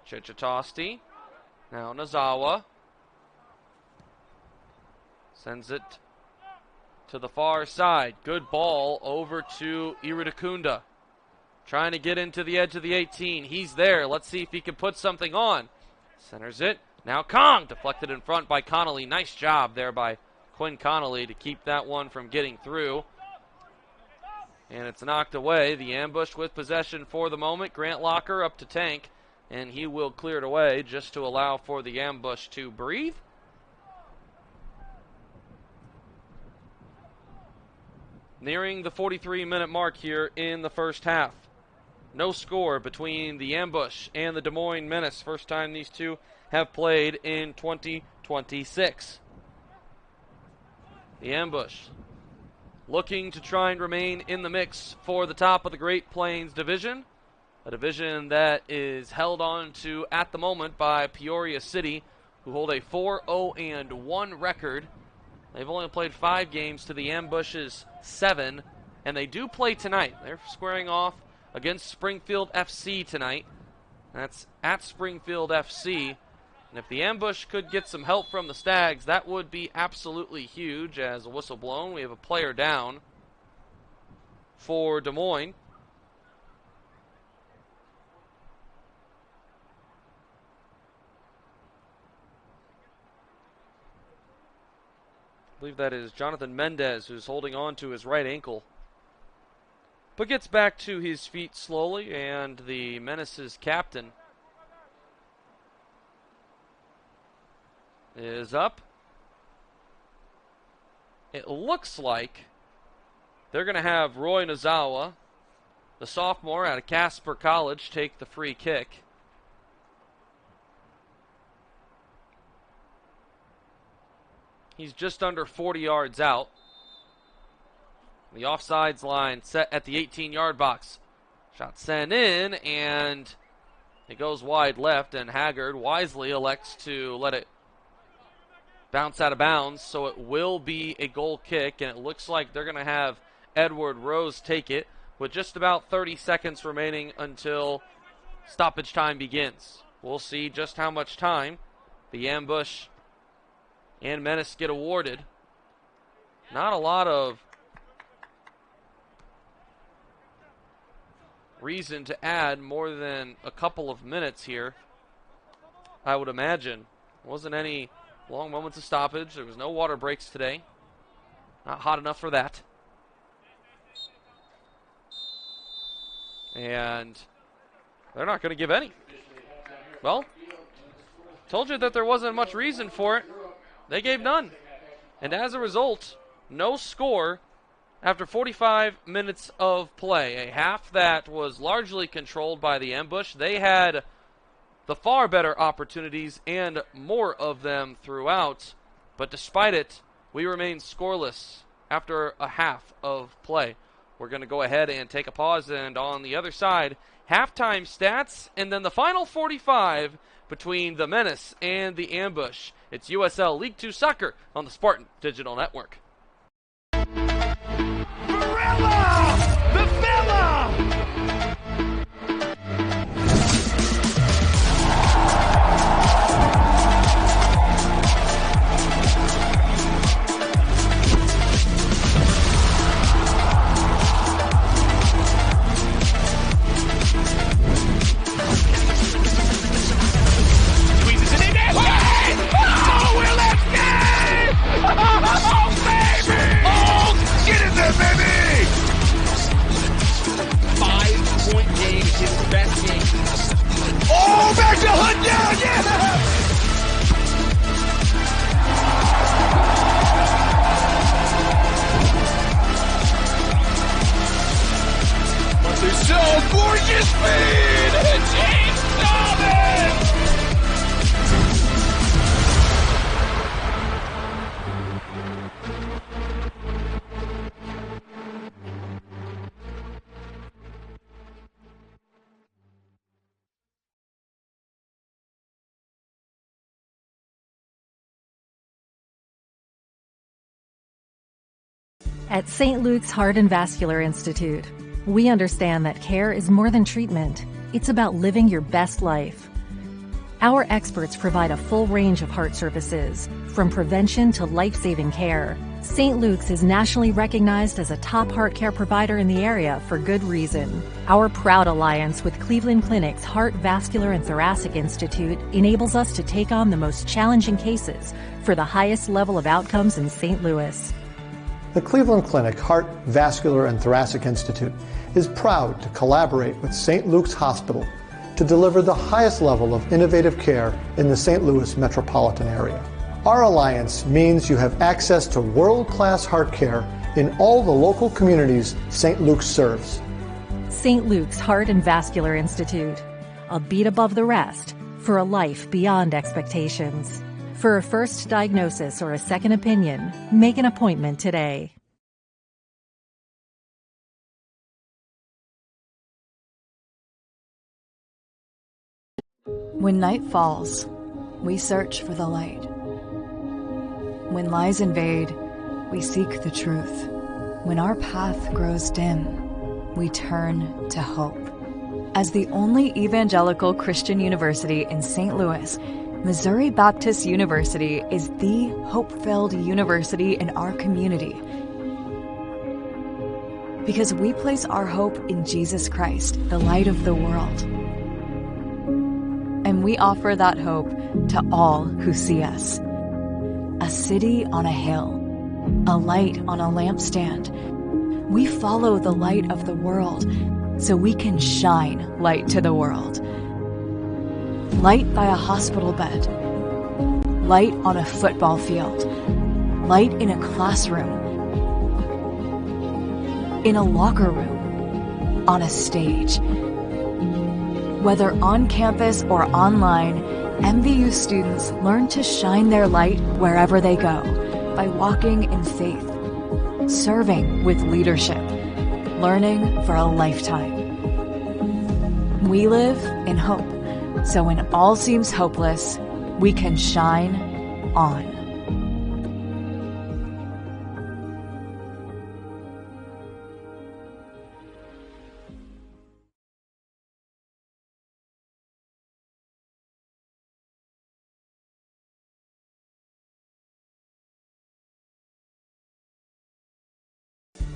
Chichitosti. Now Nozawa sends it to the far side. Good ball over to Iridakunda. Trying to get into the edge of the 18. He's there. Let's see if he can put something on. Centers it. Now Kong deflected in front by Connolly. Nice job there by Quinn Connolly to keep that one from getting through. And it's knocked away. The Ambush with possession for the moment. Grant Locker up to Tank, and he will clear it away just to allow for the Ambush to breathe. Nearing the 43-minute mark here in the first half. No score between the Ambush and the Des Moines Menace. First time these two have played in 2026. The Ambush looking to try and remain in the mix for the top of the Great Plains division. A division that is held on to at the moment by Peoria City, who hold a 4-0-1 record. They've only played 5 games to the Ambush's 7, and they do play tonight. They're squaring off against Springfield FC tonight. That's at Springfield FC. And if the ambush could get some help from the Stags, that would be absolutely huge. As a whistle blown, we have a player down for Des Moines. I believe that is Jonathan Mendez, who's holding on to his right ankle, but gets back to his feet slowly, and the Menace's captain is up. It looks like they're going to have Roy Nozawa, the sophomore out of Casper College, take the free kick. He's just under 40 yards out. The offsides line set at the 18-yard box. Shot sent in, and it goes wide left, and Haggard wisely elects to let it bounce out of bounds, so it will be a goal kick, and it looks like they're going to have Edward Rose take it with just about 30 seconds remaining until stoppage time begins. We'll see just how much time the ambush and Menace get awarded. Not a lot of reason to add more than a couple of minutes here, I would imagine. Wasn't any long moments of stoppage. There was no water breaks today. Not hot enough for that. And they're not going to give any. Well, told you that there wasn't much reason for it. They gave none. And as a result, no score after 45 minutes of play. A half that was largely controlled by the ambush. They had the far better opportunities and more of them throughout. But despite it, we remain scoreless after a half of play. We're going to go ahead and take a pause, and on the other side, halftime stats, and then the final 45 between the Menace and the ambush. It's USL League 2 Soccer on the Spartan Digital Network. The fella! Squeezes it in there. Oh, we're left game! Oh, baby! Oh, get in there, baby! 5-point game is his best game. Oh, back to Hunt down, yeah! But they're so gorgeous speed! James Dobbins! At St. Luke's Heart and Vascular Institute, we understand that care is more than treatment. It's about living your best life. Our experts provide a full range of heart services, from prevention to life-saving care. St. Luke's is nationally recognized as a top heart care provider in the area for good reason. Our proud alliance with Cleveland Clinic's Heart, Vascular, and Thoracic Institute enables us to take on the most challenging cases for the highest level of outcomes in St. Louis. The Cleveland Clinic Heart, Vascular, and Thoracic Institute is proud to collaborate with St. Luke's Hospital to deliver the highest level of innovative care in the St. Louis metropolitan area. Our alliance means you have access to world-class heart care in all the local communities St. Luke's serves. St. Luke's Heart and Vascular Institute, a beat above the rest for a life beyond expectations. For a first diagnosis or a second opinion, make an appointment today. When night falls, we search for the light. When lies invade, we seek the truth. When our path grows dim, we turn to hope. As the only evangelical Christian university in St. Louis, Missouri Baptist University is the hope-filled university in our community because we place our hope in Jesus Christ, the light of the world. And we offer that hope to all who see us. A city on a hill, a light on a lampstand. We follow the light of the world so we can shine light to the world. Light by a hospital bed, light on a football field, light in a classroom, in a locker room, on a stage. Whether on campus or online, MVU students learn to shine their light wherever they go by walking in faith, serving with leadership, learning for a lifetime. We live in hope, so when all seems hopeless, we can shine on.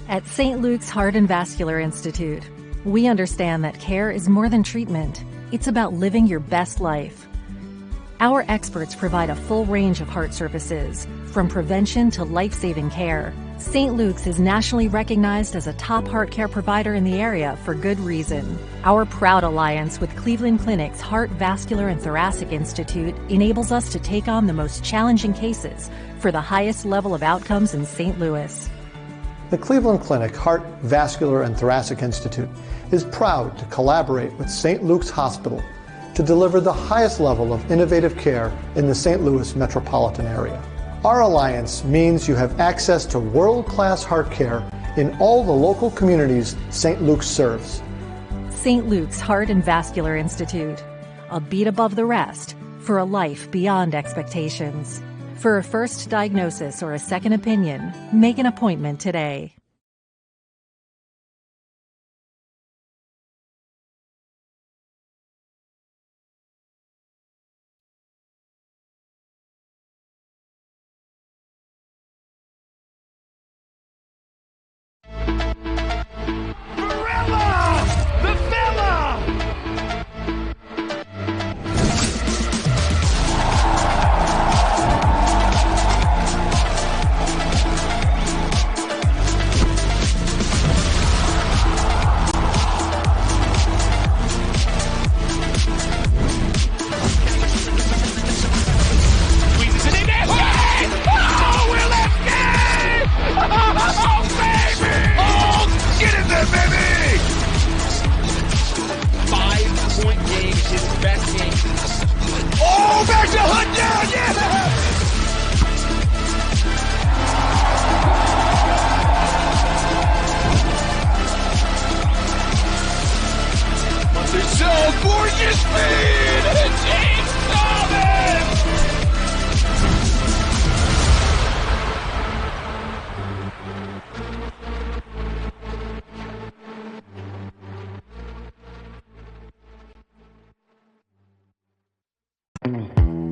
At St. Luke's Heart and Vascular Institute, we understand that care is more than treatment. It's about living your best life. Our experts provide a full range of heart services, from prevention to life-saving care. St. Luke's is nationally recognized as a top heart care provider in the area for good reason. Our proud alliance with Cleveland Clinic's Heart, Vascular, and Thoracic Institute enables us to take on the most challenging cases for the highest level of outcomes in St. Louis. The Cleveland Clinic Heart, Vascular, and Thoracic Institute is proud to collaborate with St. Luke's Hospital to deliver the highest level of innovative care in the St. Louis metropolitan area. Our alliance means you have access to world-class heart care in all the local communities St. Luke's serves. St. Luke's Heart and Vascular Institute, a beat above the rest for a life beyond expectations. For a first diagnosis or a second opinion, make an appointment today.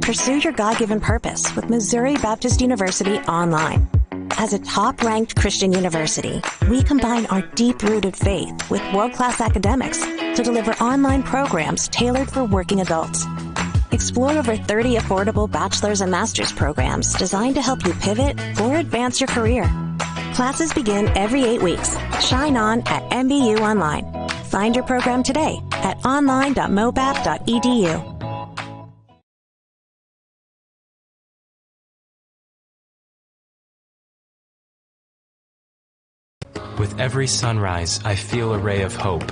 Pursue your God-given purpose with Missouri Baptist University Online. As a top-ranked Christian university, we combine our deep-rooted faith with world-class academics to deliver online programs tailored for working adults. Explore over 30 affordable bachelor's and master's programs designed to help you pivot or advance your career. Classes begin every 8 weeks. Shine on at MBU Online. Find your program today at online.mobap.edu. With every sunrise, I feel a ray of hope.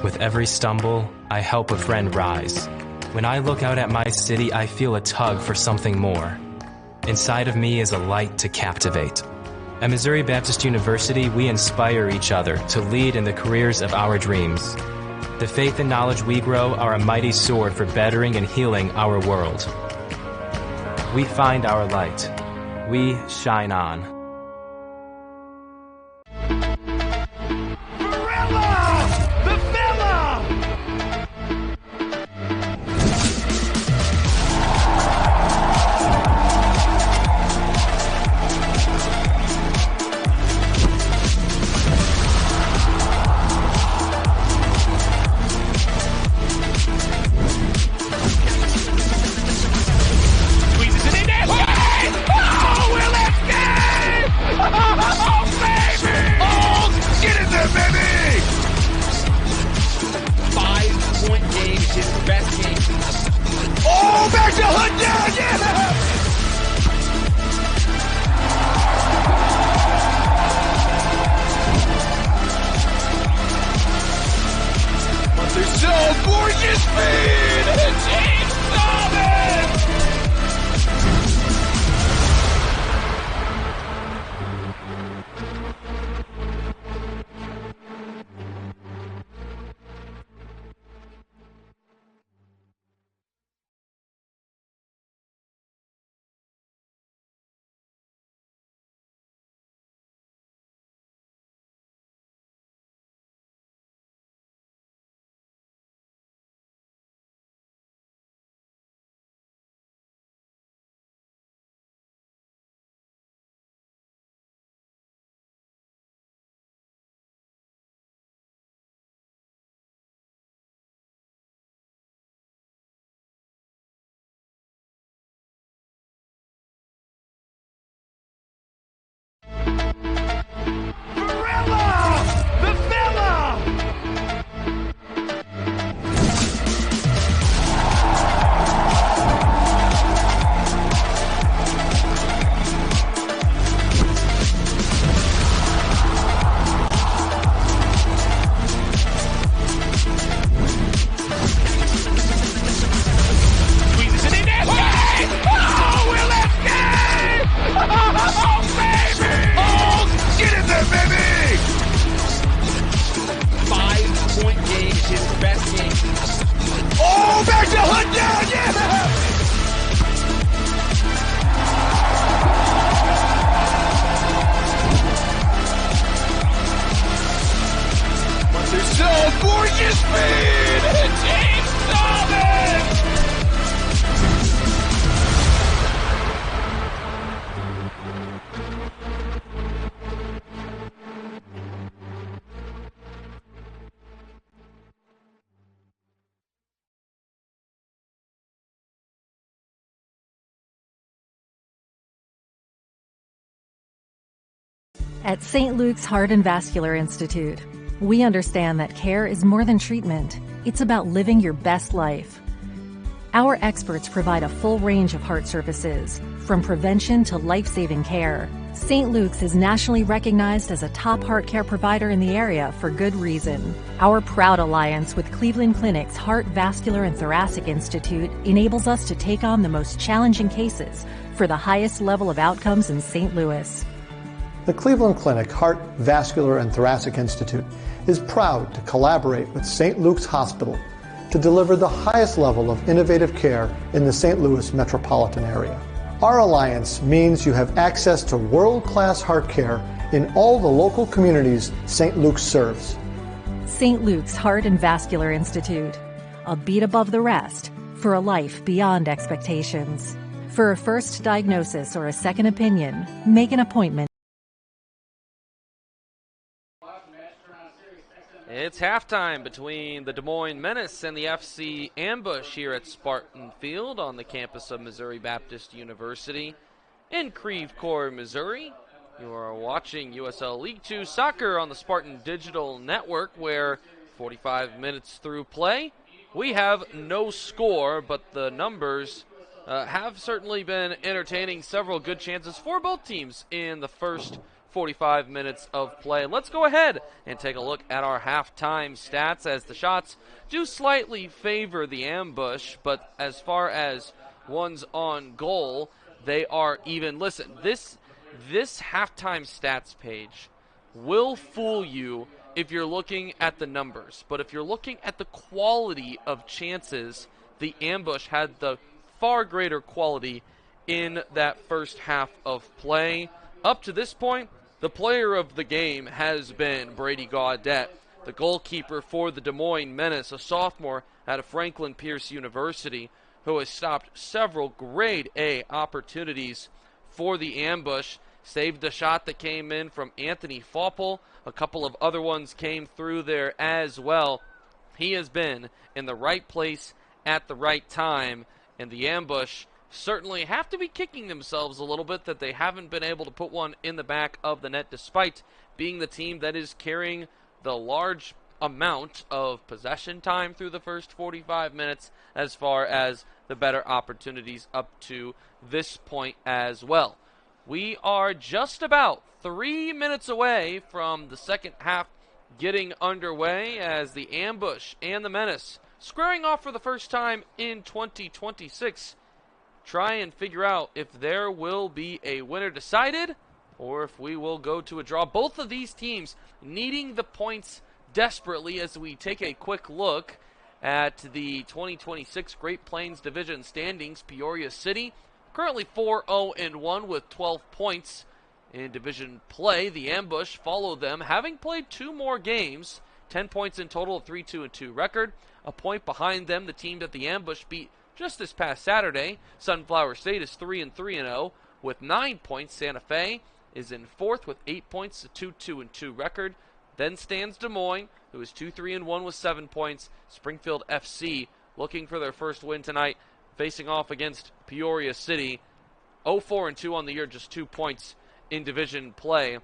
With every stumble, I help a friend rise. When I look out at my city, I feel a tug for something more. Inside of me is a light to captivate. At Missouri Baptist University, we inspire each other to lead in the careers of our dreams. The faith and knowledge we grow are a mighty sword for bettering and healing our world. We find our light. We shine on. to hunt down, yeah! They're so gorgeous, man! James Dobbins! Gorgeous speed! James Dobbins! At St. Luke's Heart and Vascular Institute, we understand that care is more than treatment. It's about living your best life. Our experts provide a full range of heart services, from prevention to life-saving care. St. Luke's is nationally recognized as a top heart care provider in the area for good reason. Our proud alliance with Cleveland Clinic's Heart, Vascular, and Thoracic Institute enables us to take on the most challenging cases for the highest level of outcomes in St. Louis. The Cleveland Clinic Heart, Vascular, and Thoracic Institute is proud to collaborate with St. Luke's Hospital to deliver the highest level of innovative care in the St. Louis metropolitan area. Our alliance means you have access to world-class heart care in all the local communities St. Luke's serves. St. Luke's Heart and Vascular Institute, a beat above the rest for a life beyond expectations. For a first diagnosis or a second opinion, make an appointment. It's halftime between the Des Moines Menace and the FC Ambush here at Spartan Field on the campus of Missouri Baptist University in Creve Coeur, Missouri. You are watching USL League 2 soccer on the Spartan Digital Network, where 45 minutes through play, we have no score, but the numbers have certainly been entertaining. Several good chances for both teams in the first 45 minutes of play. Let's go ahead and take a look at our halftime stats, as the shots do slightly favor the Ambush, but as far as ones on goal, they are even. Listen, this halftime stats page will fool you if you're looking at the numbers, but if you're looking at the quality of chances, the Ambush had the far greater quality in that first half of play. Up to this point, the player of the game has been Brady Gaudette, the goalkeeper for the Des Moines Menace, a sophomore out of Franklin Pierce University, who has stopped several grade A opportunities for the Ambush. Saved a shot that came in from Anthony Fopple. A couple of other ones came through there as well. He has been in the right place at the right time, and the Ambush certainly have to be kicking themselves a little bit that they haven't been able to put one in the back of the net, despite being the team that is carrying the large amount of possession time through the first 45 minutes as far as the better opportunities up to this point as well. We are just about 3 minutes away from the second half getting underway as the Ambush and the Menace, squaring off for the first time in 2026, try and figure out if there will be a winner decided or if we will go to a draw. Both of these teams needing the points desperately as we take a quick look at the 2026 Great Plains Division standings. Peoria City currently 4-0-1 with 12 points in division play. The Ambush follow them, having played 2 more games, 10 points in total, of 3-2-2 record. A point behind them, the team that the Ambush beat just this past Saturday, Sunflower State, is 3-3-0 with 9 points. Santa Fe is in 4th with 8 points, a 2-2-2 record. Then stands Des Moines, who is 2-3-1 with 7 points. Springfield FC looking for their first win tonight, facing off against Peoria City, 0-4-2 on the year, just 2 points in division play.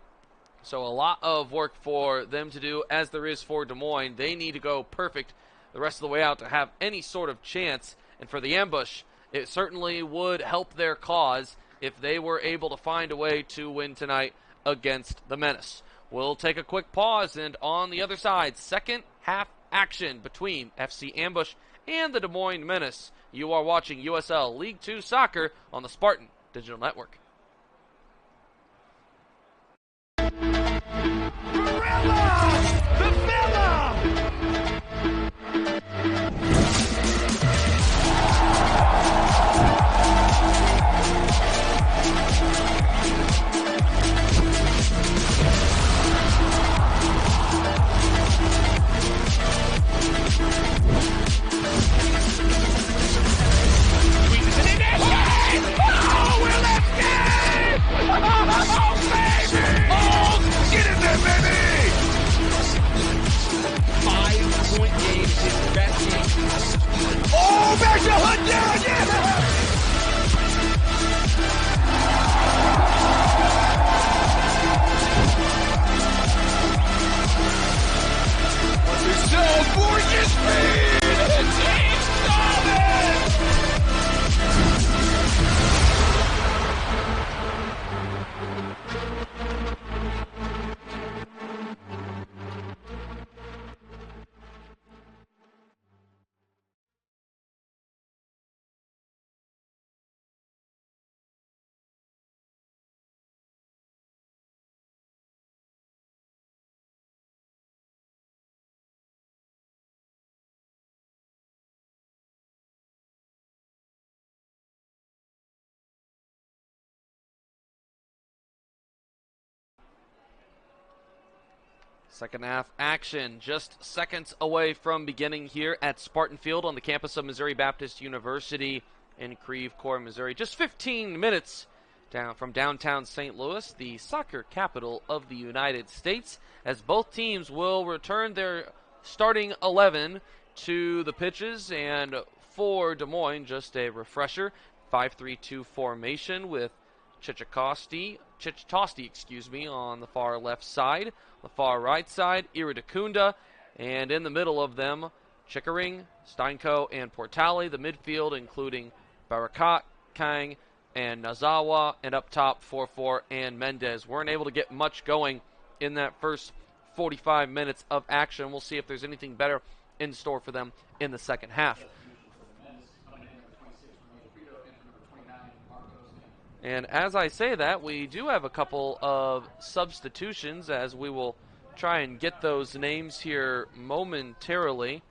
So a lot of work for them to do, as there is for Des Moines. They need to go perfect the rest of the way out to have any sort of chance. And for the Ambush, it certainly would help their cause if they were able to find a way to win tonight against the Menace. We'll take a quick pause, and on the other side, second half action between FC Ambush and the Des Moines Menace. You are watching USL League 2 Soccer on the Spartan Digital Network. Oh, there's a hunt down, yeah! So gorgeous speed! It's solid! Second half action just seconds away from beginning here at Spartan Field on the campus of Missouri Baptist University in Creve Coeur, Missouri. Just 15 minutes down from downtown St. Louis, the soccer capital of the United States, as both teams will return their starting 11 to the pitches. And for Des Moines, just a refresher, 5-3-2 formation with Chichitosti, on the far left side. The far right side, Iridacunda, and in the middle of them, Chickering, Steinko, and Portale. The midfield including Barakat, Kang, and Nazawa, and up top, 4-4 and Mendez. Weren't able to get much going in that first 45 minutes of action. We'll see if there's anything better in store for them in the second half. And as I say that, we do have a couple of substitutions, as we will try and get those names here momentarily.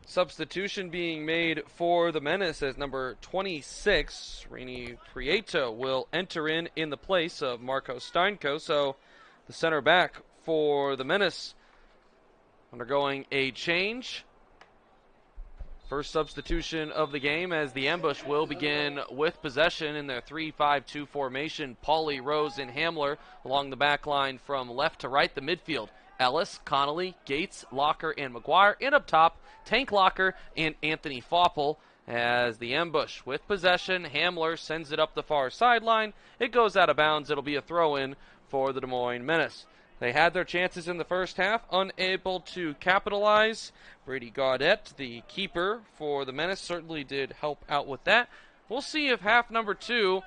Substitution being made for the Menace as number 26, Rini Prieto, will enter in the place of Marco Steinko. So the center back for the Menace undergoing a change. First substitution of the game as the ambush will begin with possession in their 3-5-2 formation. Pauly, Rose, and Hamler along the back line from left to right. The midfield, Ellis, Connolly, Gates, Locker, and McGuire. And up top, Tank Locker and Anthony Foppel. As the ambush with possession, Hamler sends it up the far sideline. It goes out of bounds. It'll be a throw-in for the Des Moines Menace. They had their chances in the first half, unable to capitalize. Brady Gaudette, the keeper for the Menace, certainly did help out with that. We'll see if half number 2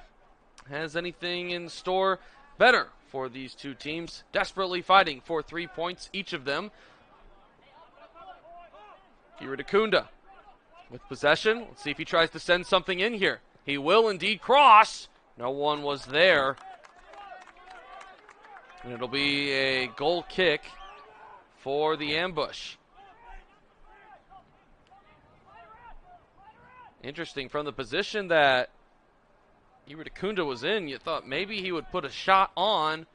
has anything in store better for these two teams, desperately fighting for 3 points, each of them. Iridakunda with possession. Let's see if he tries to send something in here. He will indeed cross. No one was there. And it'll be a goal kick for the ambush. Interesting, from the position that Iridakunda was in, you thought maybe he would put a shot on,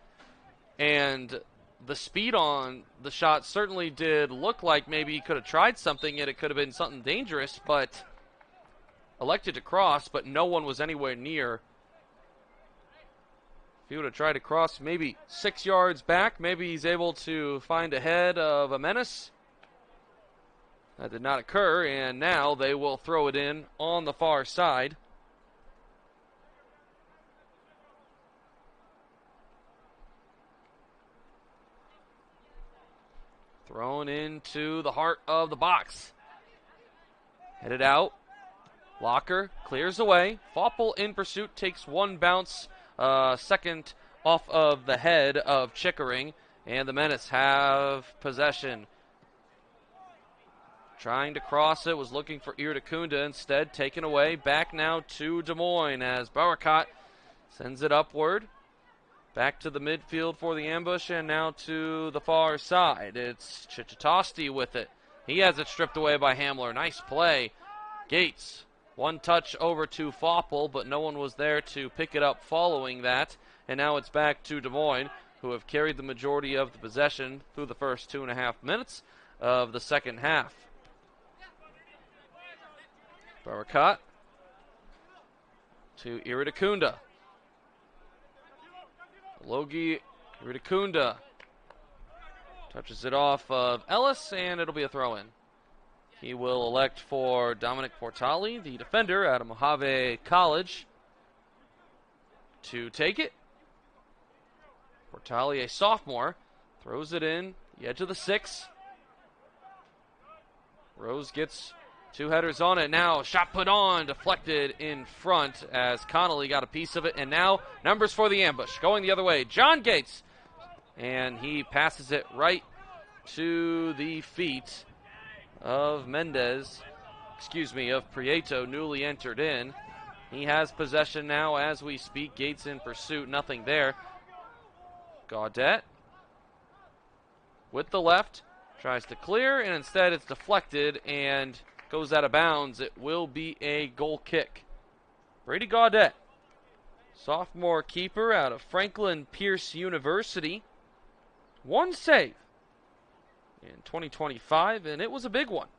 and the speed on the shot certainly did look like maybe he could have tried something and it could have been something dangerous, but elected to cross, but no one was anywhere near. If he would have tried to cross maybe 6 yards back, maybe he's able to find a head of a Menace. That did not occur, and now they will throw it in on the far side. Thrown into the heart of the box. Headed out. Locker clears away. Foppel in pursuit, takes one bounce. Second off of the head of Chickering, and the Menace have possession. Trying to cross it, was looking for Iridakunda, instead taken away. Back now to Des Moines as Barakat sends it upward. Back to the midfield for the ambush, and now to the far side. It's Chichitosti with it. He has it stripped away by Hamler. Nice play. Gates. One touch over to Foppel, but no one was there to pick it up following that. And now it's back to Des Moines, who have carried the majority of the possession through the first 2.5 minutes of the second half. Barakat to Iridakunda. Logie Iridakunda touches it off of Ellis, and it'll be a throw-in. He will elect for Dominic Portali, the defender out of Mojave College, to take it. Portali, a sophomore, throws it in, the edge of the 6. Rose gets 2 headers on it. Now shot put on, deflected in front as Connolly got a piece of it. And now numbers for the ambush. Going the other way, John Gates. And he passes it right to the feet of Prieto, newly entered in. He has possession now as we speak. Gates in pursuit, nothing there. Gaudette with the left, tries to clear, and instead it's deflected and goes out of bounds. It will be a goal kick. Brady Gaudette, sophomore keeper out of Franklin Pierce University. One save in 2025, and it was a big one.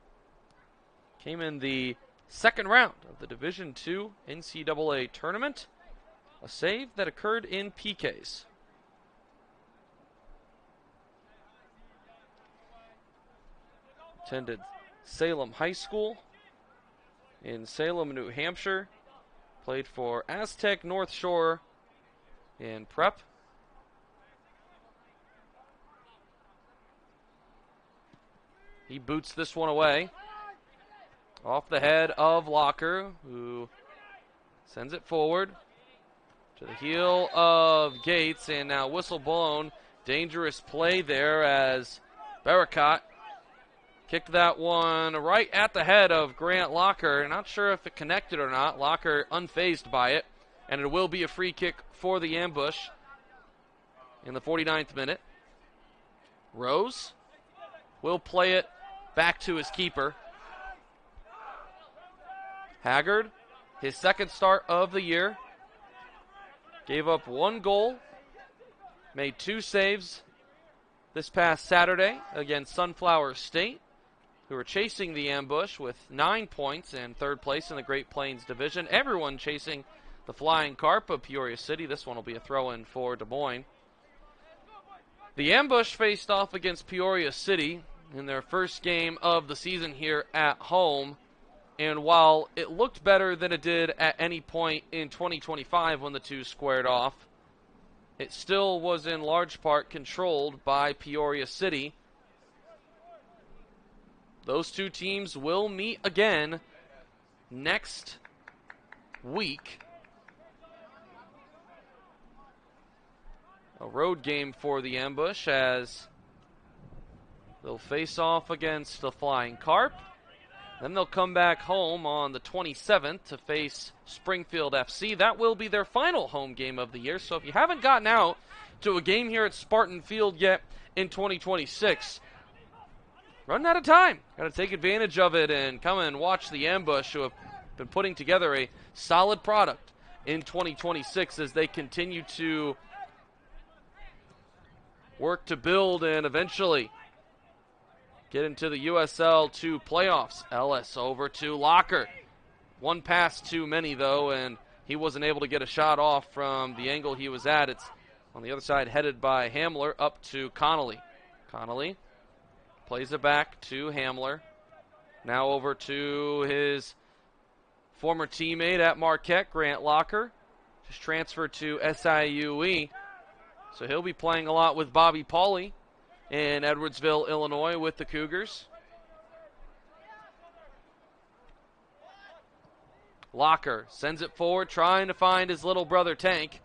Came in the second round of the Division II NCAA tournament. A save that occurred in PKs. Attended Salem High School in Salem, New Hampshire. Played for Aztec North Shore in prep. He boots this one away. Off the head of Locker, who sends it forward to the heel of Gates, and now whistle blown. Dangerous play there as Barakat kicked that one right at the head of Grant Locker. Not sure if it connected or not. Locker unfazed by it, and it will be a free kick for the ambush in the 49th minute. Rose will play it back to his keeper. Haggard, his second start of the year, gave up 1 goal, made 2 saves this past Saturday against Sunflower State. who are chasing the ambush with 9 points and third place in the Great Plains Division. Everyone chasing the Flying Carp of Peoria City. This one will be a throw-in for Des Moines. The ambush faced off against Peoria City in their first game of the season here at home. And while it looked better than it did at any point in 2025 when the two squared off, it still was in large part controlled by Peoria City. Those two teams will meet again next week. A road game for the ambush as they'll face off against the Flying Carp. Then they'll come back home on the 27th to face Springfield FC. That will be their final home game of the year. So if you haven't gotten out to a game here at Spartan Field yet in 2026, running out of time. Got to take advantage of it and come and watch the ambush, who have been putting together a solid product in 2026 as they continue to work to build and eventually get into the USL 2 playoffs. Ellis over to Locker. One pass too many, though, and he wasn't able to get a shot off from the angle he was at. It's on the other side, headed by Hamler up to Connolly. Connolly plays it back to Hamler. Now over to his former teammate at Marquette, Grant Locker. Just transferred to SIUE. So he'll be playing a lot with Bobby Pauley in Edwardsville, Illinois with the Cougars. Locker sends it forward, trying to find his little brother Tank.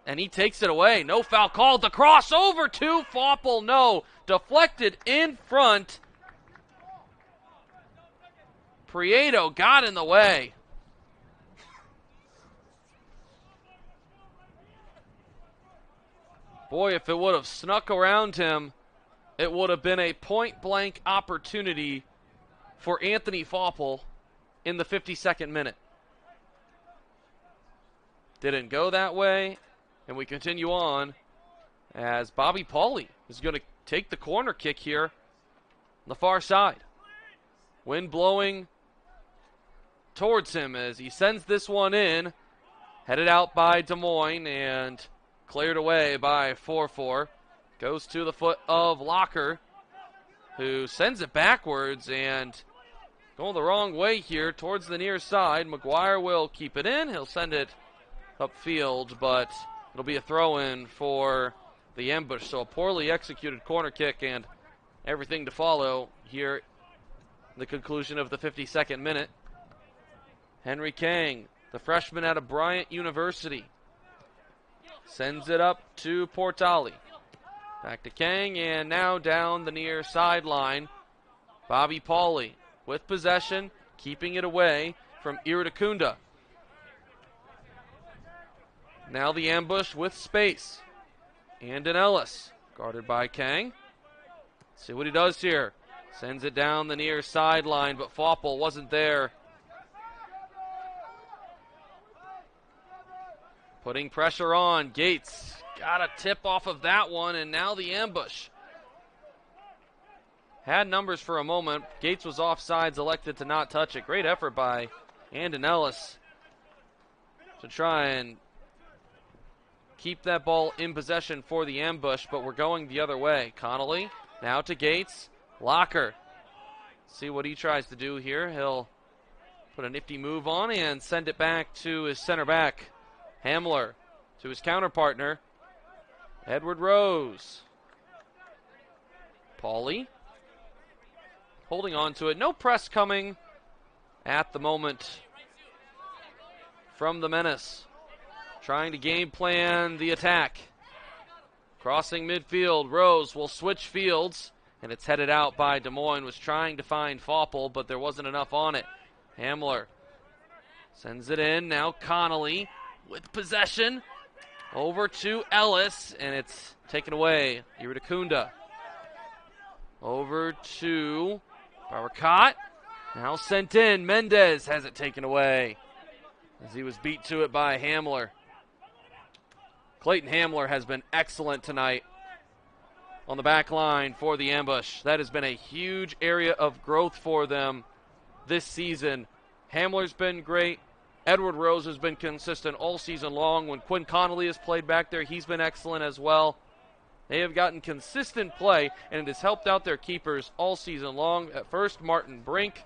And he takes it away. No foul called. The cross over to Fopple. No. Deflected in front. Prieto got in the way. Boy, if it would have snuck around him, it would have been a point-blank opportunity for Anthony Fopple in the 52nd minute. Didn't go that way, and we continue on as Bobby Pauley is going to take the corner kick here on the far side. Wind blowing towards him as he sends this one in, headed out by Des Moines and cleared away by 4-4. Goes to the foot of Locker, who sends it backwards and going the wrong way here towards the near side. McGuire will keep it in. He'll send it upfield, but it'll be a throw-in for the ambush. So a poorly executed corner kick and everything to follow here in the conclusion of the 52nd minute. Henry Kang, the freshman out of Bryant University, sends it up to Portali. Back to Kang, and now down the near sideline. Bobby Pauley with possession, keeping it away from Iridakunda. Now the ambush with space. Andon Ellis, guarded by Kang. See what he does here. Sends it down the near sideline, but Fopple wasn't there. Putting pressure on. Gates got a tip off of that one, and now the ambush. Had numbers for a moment. Gates was offsides, elected to not touch it. Great effort by Andon Ellis to try and keep that ball in possession for the ambush, but we're going the other way. Connolly now to Gates. Locker. See what he tries to do here. He'll put a nifty move on and send it back to his center back, Hamler, to his counterpartner, Edward Rose. Pauley holding on to it. No press coming at the moment from the Menace. Trying to game plan the attack. Crossing midfield, Rose will switch fields, and it's headed out by Des Moines. Was trying to find Fopple, but there wasn't enough on it. Hamler sends it in. Now Connolly with possession. Over to Ellis, and it's taken away. Iridakunda. Over to Barakat. Now sent in. Mendez has it taken away as he was beat to it by Hamler. Clayton Hamler has been excellent tonight. on the back line for the ambush. That has been a huge area of growth for them this season. Hamler's been great. Edward Rose has been consistent all season long. When Quinn Connolly has played back there, he's been excellent as well. They have gotten consistent play, and it has helped out their keepers all season long. At first, Martin Brink,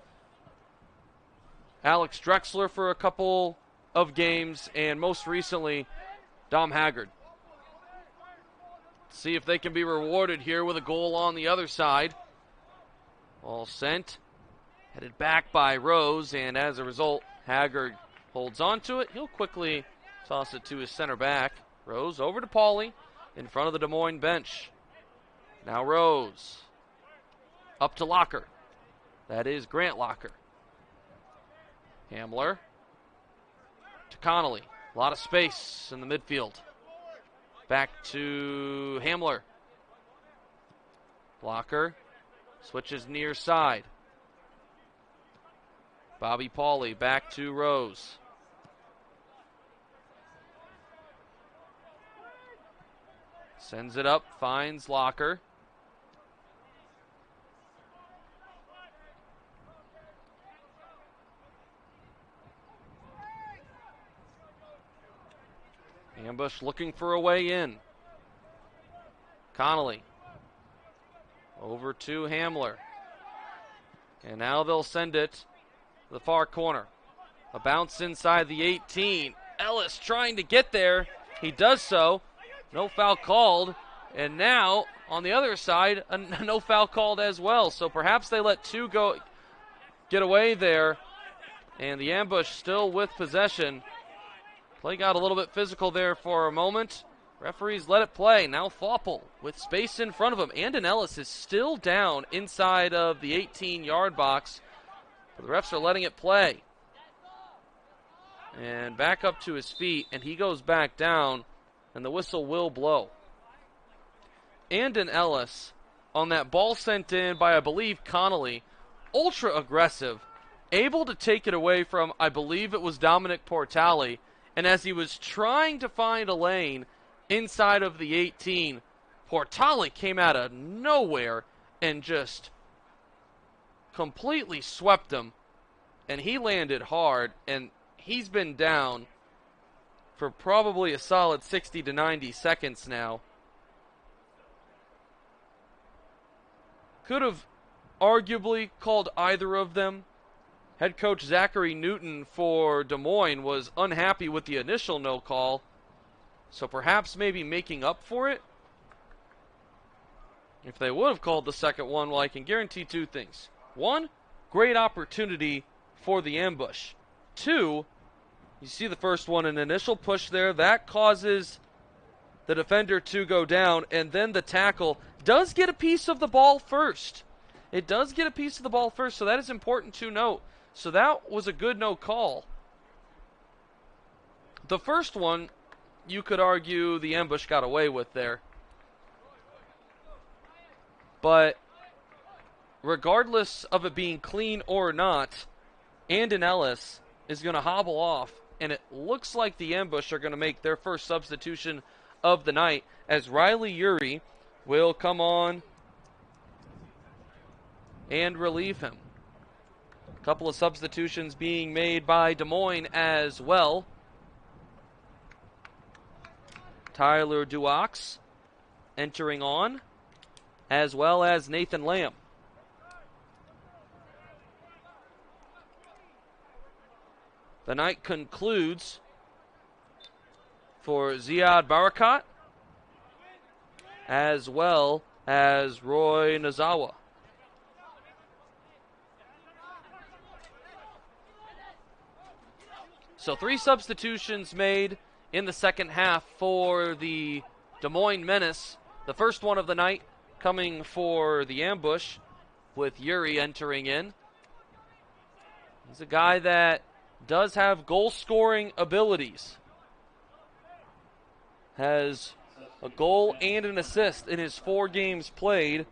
Alex Drexler for a couple of games, and most recently, Dom Haggard. See if they can be rewarded here with a goal on the other side. Ball sent, headed back by Rose, and as a result, Haggard holds on to it. He'll quickly toss it to his center back. Rose over to Pauly in front of the Des Moines bench. Now Rose up to Locker. That is Grant Locker. Hamler to Connolly. A lot of space in the midfield. Back to Hamler. Locker switches near side. Bobby Pauly back to Rose. Sends it up, finds Locker. Ambush looking for a way in. Connolly over to Hamler. And now they'll send it to the far corner. A bounce inside the 18. Ellis trying to get there. He does so. No foul called. And now, on the other side, no foul called as well. So perhaps they let two get away there. And the ambush still with possession. Play got a little bit physical there for a moment. Referees let it play. Now Foppel with space in front of him. Andon Ellis is still down inside of the 18-yard box. But the refs are letting it play. And back up to his feet, and he goes back down, and the whistle will blow. Andon Ellis, on that ball sent in by, I believe, Connolly, ultra aggressive, able to take it away from, I believe it was Dominic Portali, and as he was trying to find a lane inside of the 18, Portali came out of nowhere and just completely swept him, and he landed hard, and he's been down for probably a solid 60 to 90 seconds now. Could have arguably called either of them. Head coach Zachary Newton for Des Moines was unhappy with the initial no call, so perhaps maybe making up for it. If they would have called the second one, well, I can guarantee two things. One, great opportunity for the ambush. Two, you see the first one, an initial push there. That causes the defender to go down, and then the tackle does get a piece of the ball first. It does get a piece of the ball first, so that is important to note. So that was a good no call. The first one, you could argue the ambush got away with there. But regardless of it being clean or not, Andon Ellis is going to hobble off, and it looks like the ambush are going to make their first substitution of the night as Riley Urey will come on and relieve him. A couple of substitutions being made by Des Moines as well. Tyler Duox entering on, as well as Nathan Lamb. The night concludes for Ziad Barakat, as well as Roy Nazawa. So 3 substitutions made in the second half for the Des Moines Menace. The first one of the night coming for the ambush with Urey entering in. He's a guy that does have goal-scoring abilities. Has a goal and an assist in his 4 games played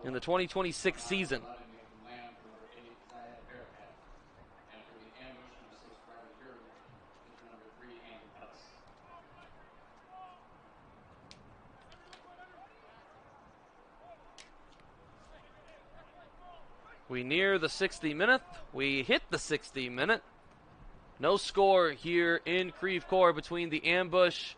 in the 2026 season. We near the 60 minute. We hit the 60 minute. No score here in Creve Coeur between the Ambush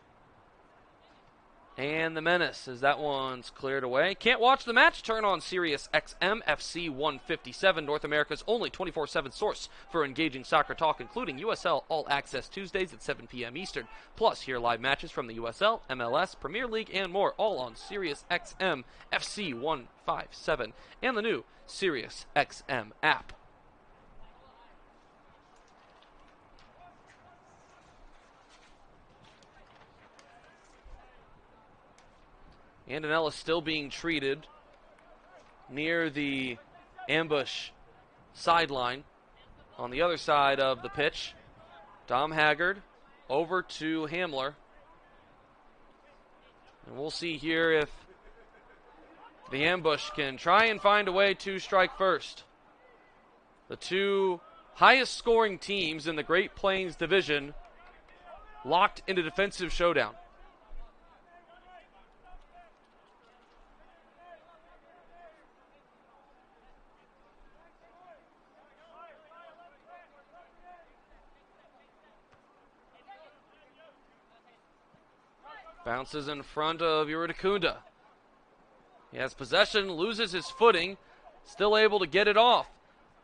and the Menace as that one's cleared away. Can't watch the match? Turn on Sirius XM FC 157, North America's only 24/7 source for engaging soccer talk, including USL All Access Tuesdays at 7 p.m. Eastern. Plus, hear live matches from the USL, MLS, Premier League, and more, all on Sirius XM FC 157 and the new Sirius XM app. Andonella still being treated near the Ambush sideline on the other side of the pitch. Dom Haggard over to Hamler. And we'll see here if the Ambush can try and find a way to strike first. The two highest scoring teams in the Great Plains Division locked in a defensive showdown. Bounces in front of Iridakunda. He has possession, loses his footing, still able to get it off.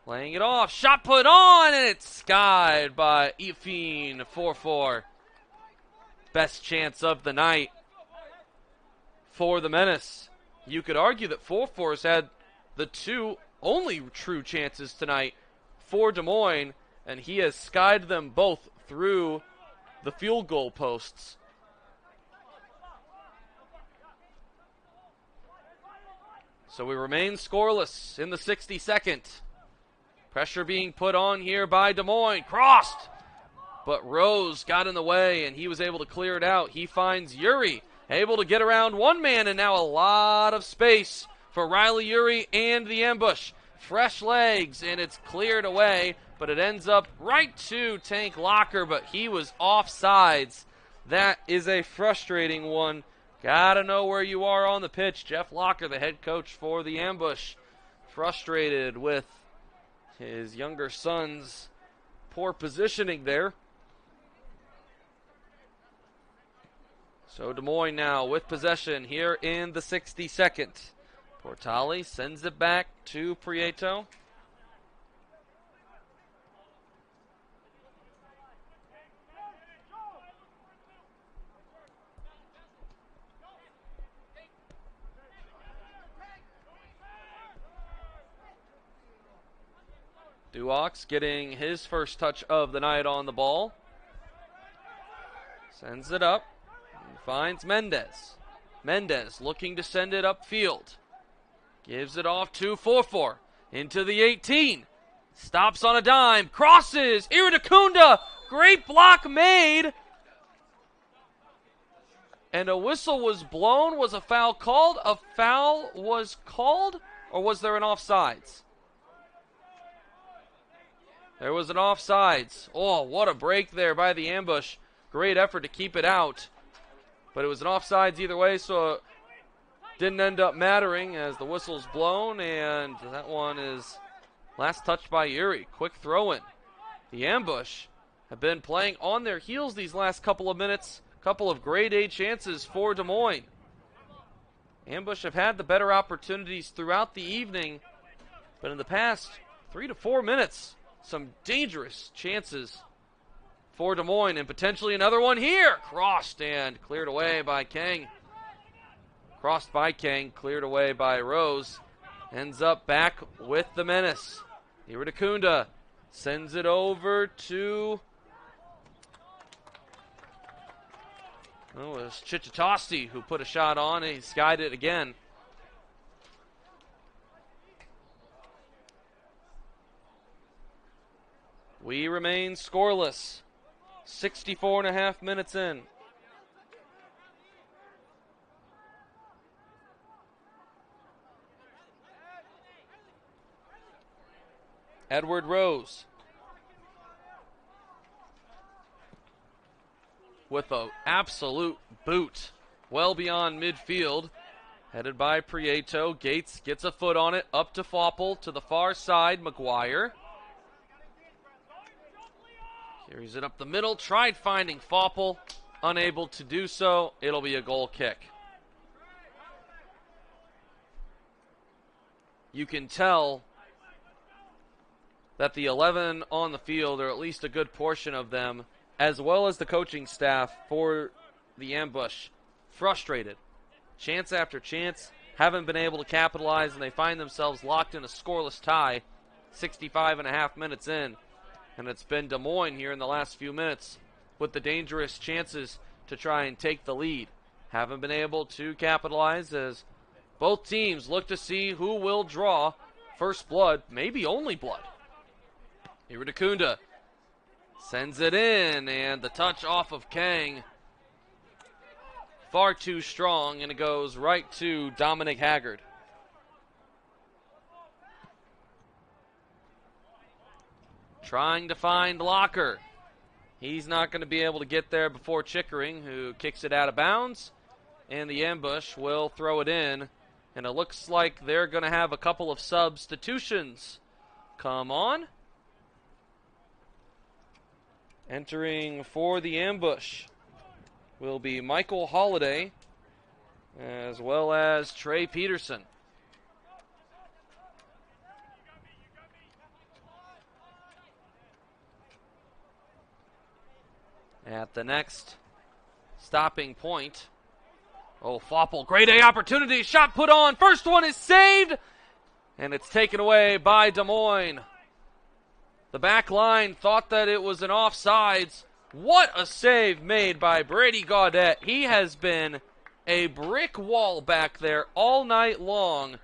Laying it off, shot put on, and it's skied by Ifine 4-4. Best chance of the night for the Menace. You could argue that 4-4's had the two only true chances tonight for Des Moines, and he has skied them both through the field goal posts. So we remain scoreless in the 62nd. Pressure being put on here by Des Moines. Crossed! But Rose got in the way, and he was able to clear it out. He finds Yuri, able to get around one man, and now a lot of space for Riley Yuri and the Ambush. Fresh legs, and it's cleared away, but it ends up right to Tank Locker, but he was offsides. That is a frustrating one. Gotta know where you are on the pitch. Jeff Locker, the head coach for the Ambush, frustrated with his younger son's poor positioning there. So Des Moines now with possession here in the 62nd. Portali sends it back to Prieto. Duox getting his first touch of the night on the ball. Sends it up. And finds Mendez. Mendez looking to send it upfield. Gives it off to 4-4. Into the 18. Stops on a dime. Crosses. Iridakunda. Great block made. And a whistle was blown. Was a foul called? A foul was called? Or was there an offsides? There was an offsides. Oh, what a break there by the Ambush. Great effort to keep it out. But it was an offsides either way, so it didn't end up mattering as the whistle's blown, and that one is last touched by Yuri. Quick throw-in. The Ambush have been playing on their heels these last couple of minutes. Couple of grade A chances for Des Moines. Ambush have had the better opportunities throughout the evening, but in the past 3 to 4 minutes, some dangerous chances for Des Moines, and potentially another one here. Crossed and cleared away by Kang. Crossed by Kang, cleared away by Rose. Ends up back with the Menace. Iridakunda sends it over to... Oh, it was Chichitasti who put a shot on, and he skied it again. We remain scoreless. 64.5 minutes in. Edward Rose with an absolute boot well beyond midfield. Headed by Prieto. Gates gets a foot on it. Up to Fopple. To the far side. McGuire. Carries it up the middle. Tried finding Fopple. Unable to do so. It'll be a goal kick. You can tell that the 11 on the field, or at least a good portion of them, as well as the coaching staff for the ambush, frustrated. Chance after chance, haven't been able to capitalize, and they find themselves locked in a scoreless tie 65.5 minutes in. And it's been Des Moines here in the last few minutes with the dangerous chances to try and take the lead. Haven't been able to capitalize as both teams look to see who will draw first blood, maybe only blood. Iridakunda sends it in, and the touch off of Kang. Far too strong, and it goes right to Dominic Haggard. Trying to find Locker. He's not going to be able to get there before Chickering, who kicks it out of bounds, and the ambush will throw it in. And it looks like they're going to have a couple of substitutions come on. Entering for the ambush will be Michael Holiday as well as Trey Peterson. At the next stopping point. Oh, Fopple, great A opportunity. Shot put on. First one is saved. And it's taken away by Des Moines. The back line thought that it was an offsides. What a save made by Brady Gaudette. He has been a brick wall back there all night long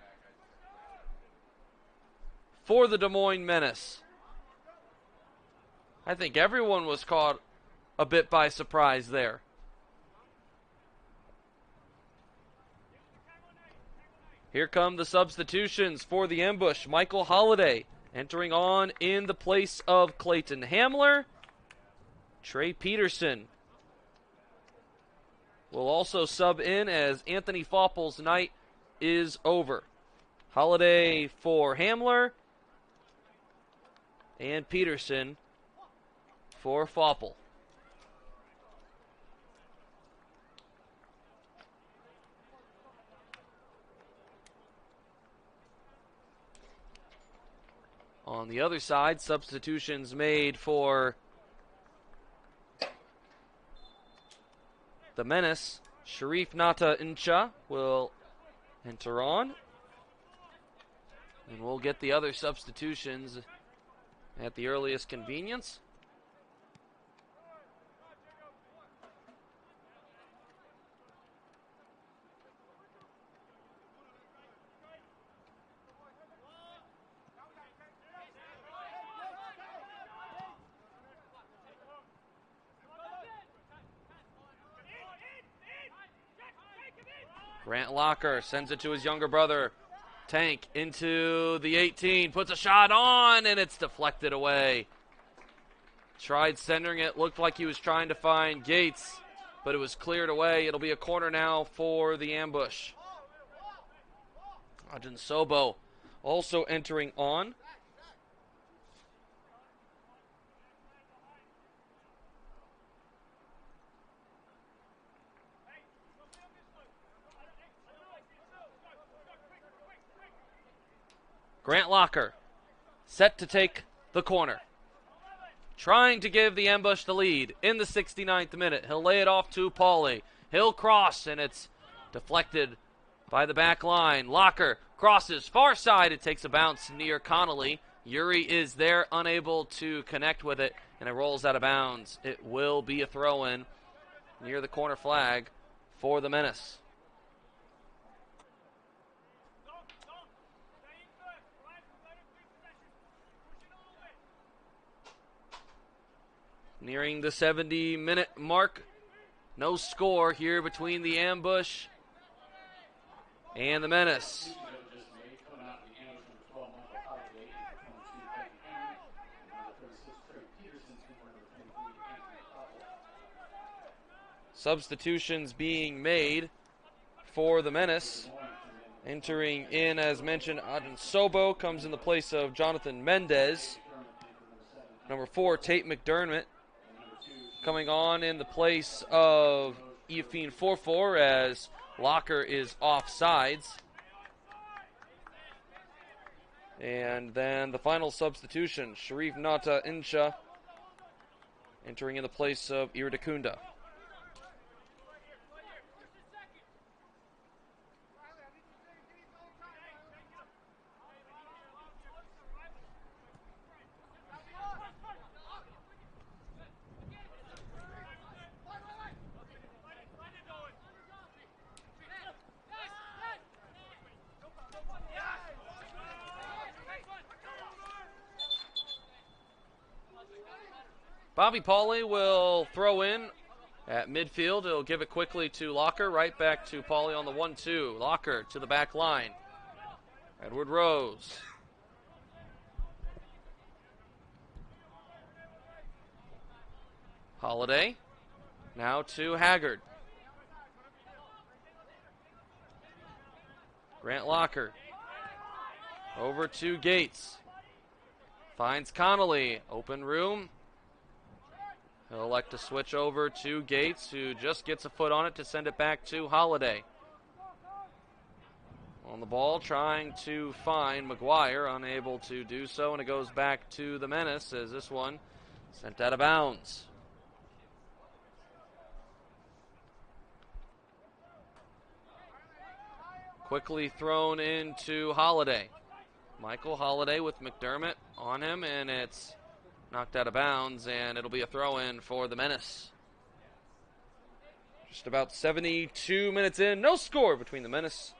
for the Des Moines Menace. I think everyone was caught a bit by surprise there. Here come the substitutions for the ambush. Michael Holiday entering on in the place of Clayton Hamler. Trey Peterson will also sub in as Anthony Fopple's night is over. Holiday for Hamler and Peterson for Fopple. On the other side, substitutions made for the Menace. Sharif Nata Incha will enter on. And we'll get the other substitutions at the earliest convenience. Grant Locker sends it to his younger brother. Tank into the 18, puts a shot on, and it's deflected away. Tried centering it, looked like he was trying to find Gates, but it was cleared away. It'll be a corner now for the ambush. Ajin Sobo also entering on. Grant Locker set to take the corner. Trying to give the ambush the lead in the 69th minute. He'll lay it off to Pauly. He'll cross, and it's deflected by the back line. Locker crosses far side. It takes a bounce near Connolly. Yuri is there, unable to connect with it, and it rolls out of bounds. It will be a throw-in near the corner flag for the Menace. Nearing the 70-minute mark. No score here between the ambush and the Menace. Substitutions being made for the Menace. Entering in, as mentioned, Adon Sobo comes in the place of Jonathan Mendez. Number 4, Tate McDermott, coming on in the place of Iafine Forfor as Locker is offsides. And then the final substitution, Sharif Nata Insha entering in the place of Iridakunda. Bobby Pauley will throw in at midfield. He'll give it quickly to Locker. Right back to Pauley on the 1-2. Locker to the back line. Edward Rose. Holiday. Now to Haggard. Grant Locker. Over to Gates. Finds Connolly. Open room. He'll elect to switch over to Gates, who just gets a foot on it to send it back to Holiday. On the ball, trying to find McGuire, unable to do so, and it goes back to the Menace as this one sent out of bounds. Quickly thrown into Holiday. Michael Holiday with McDermott on him, and it's knocked out of bounds, and it'll be a throw-in for the Menace. Just about 72 minutes in, no score between the Menace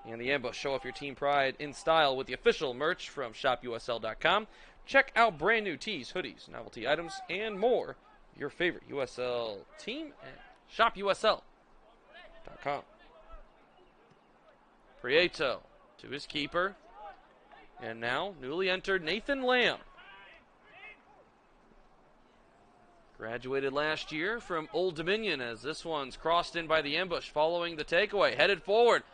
and the Ambush. Show off your team pride in style with the official merch from shopusl.com. Check out brand new tees, hoodies, novelty items, and more. Your favorite USL team at shopusl.com. Prieto to his keeper. And now, newly entered Nathan Lamb. Graduated last year from Old Dominion as this one's crossed in by the Ambush following the takeaway. Headed forward.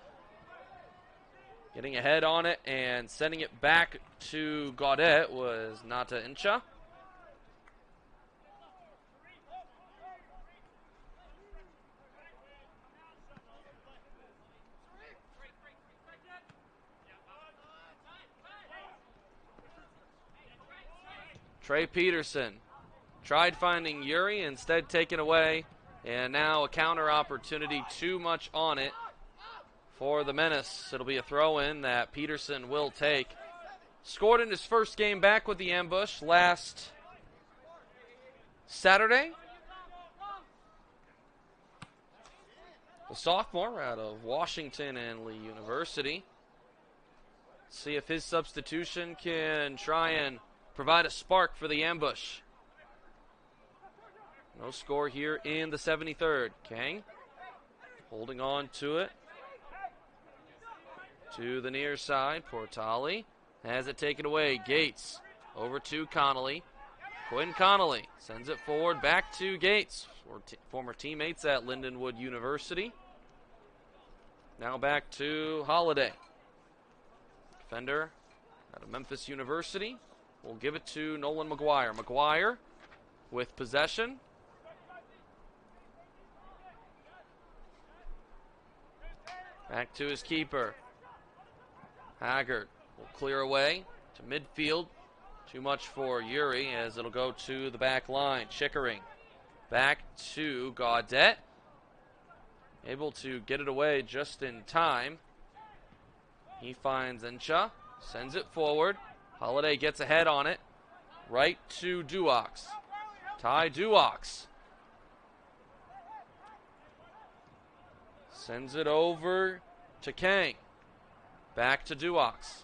Getting ahead on it and sending it back to Gaudet was Nata Insha. Trey Peterson tried finding Yuri, instead taken away, and now a counter opportunity, too much on it for the Menace. It'll be a throw-in that Peterson will take. Scored in his first game back with the Ambush last Saturday. The sophomore out of Washington and Lee University. See if his substitution can try and provide a spark for the Ambush. No score here in the 73rd. Kang holding on to it. To the near side, Portali has it taken away. Gates over to Connolly. Quinn Connolly sends it forward back to Gates, former teammates at Lindenwood University. Now back to Holiday. Defender out of Memphis University. We'll give it to Nolan McGuire. McGuire with possession. Back to his keeper. Haggard will clear away to midfield. Too much for Yuri as it'll go to the back line. Chickering back to Gaudet. Able to get it away just in time. He finds Insha. Sends it forward. Holiday gets ahead on it. Right to Duox. Ty Duox. Sends it over to Kang. Back to Duox.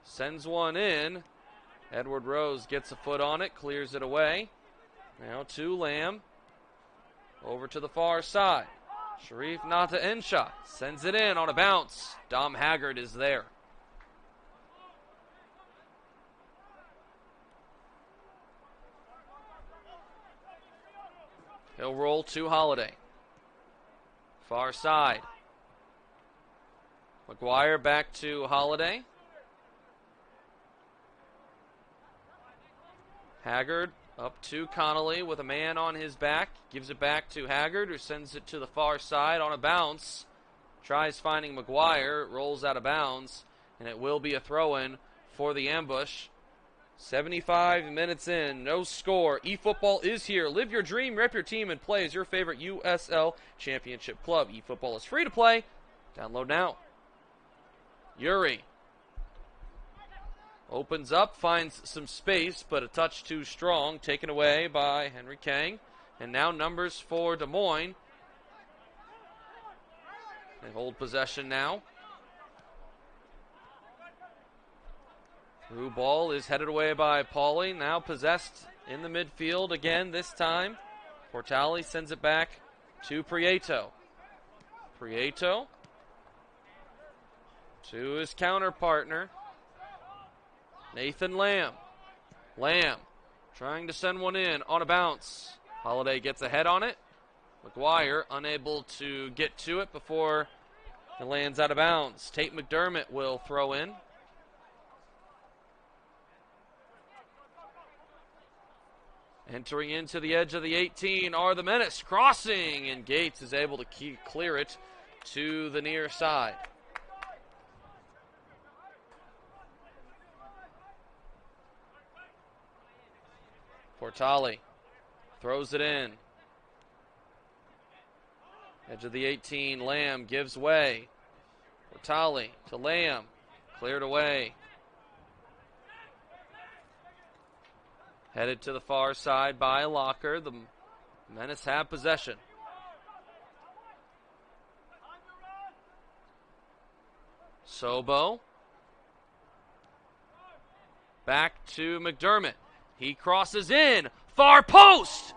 Sends one in. Edward Rose gets a foot on it. Clears it away. Now to Lamb. Over to the far side. Sharif Nata Insha. Sends it in on a bounce. Dom Haggard is there. He'll roll to Holiday. Far side. McGuire back to Holiday. Haggard up to Connolly with a man on his back. Gives it back to Haggard, who sends it to the far side on a bounce. Tries finding McGuire, rolls out of bounds, and it will be a throw-in for the Ambush. 75 minutes in, no score. eFootball is here. Live your dream, rep your team, and play as your favorite USL Championship club. eFootball is free to play. Download now. Yuri opens up, finds some space, but a touch too strong. Taken away by Henry Kang. And now numbers for Des Moines. They hold possession now. Through ball is headed away by Pauly. Now possessed in the midfield again this time. Portali sends it back to Prieto. Prieto to his counter partner, Nathan Lamb. Lamb trying to send one in on a bounce. Holiday gets ahead on it. McGuire unable to get to it before it lands out of bounds. Tate McDermott will throw in. Entering into the edge of the 18 are the Menace, crossing, and Gates is able to clear it to the near side. Portali throws it in. Edge of the 18, Lamb gives way. Portali to Lamb, cleared away. Headed to the far side by Locker. The Menace have possession. Sobo. Back to McDermott. He crosses in. Far post!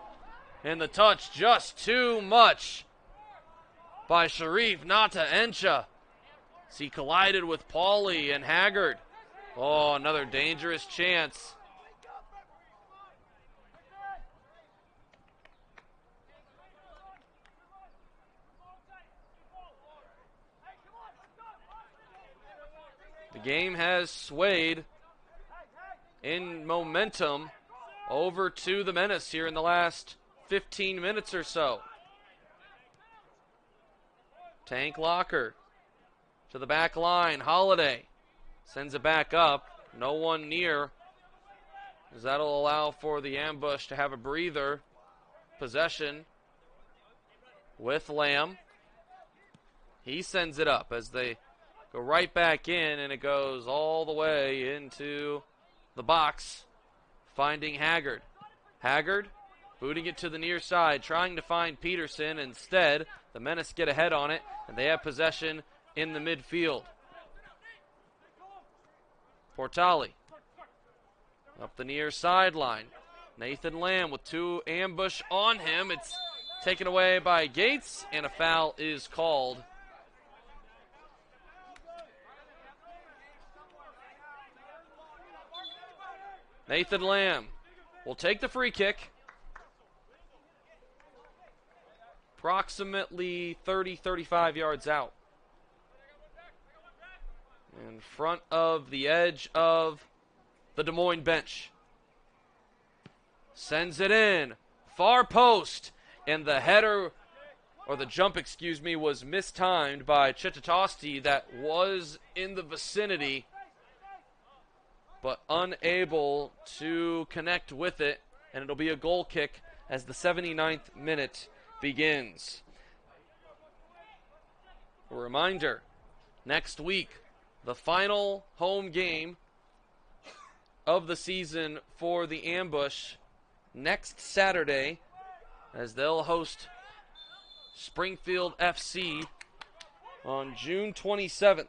And the touch just too much by Sharif Nata Encha. He collided with Pauly and Haggard. Oh, another dangerous chance. The game has swayed in momentum over to the Menace here in the last 15 minutes or so. Tank Locker to the back line. Holiday sends it back up. No one near, as that'll allow for the Ambush to have a breather. Possession with Lamb. He sends it up as they go right back in, and it goes all the way into the box, finding Haggard. Haggard booting it to the near side, trying to find Peterson. Instead, the Menace get ahead on it, and they have possession in the midfield. Portali up the near sideline. Nathan Lamb with two Ambush on him. It's taken away by Gates, and a foul is called. Nathan Lamb will take the free kick. Approximately 30-35 yards out. In front of the edge of the Des Moines bench. Sends it in. Far post. And the header, or the jump, excuse me, was mistimed by Chitatosti, that was in the vicinity, but unable to connect with it, and it'll be a goal kick as the 79th minute begins. A reminder, next week, the final home game of the season for the Ambush next Saturday, as they'll host Springfield FC on June 27th.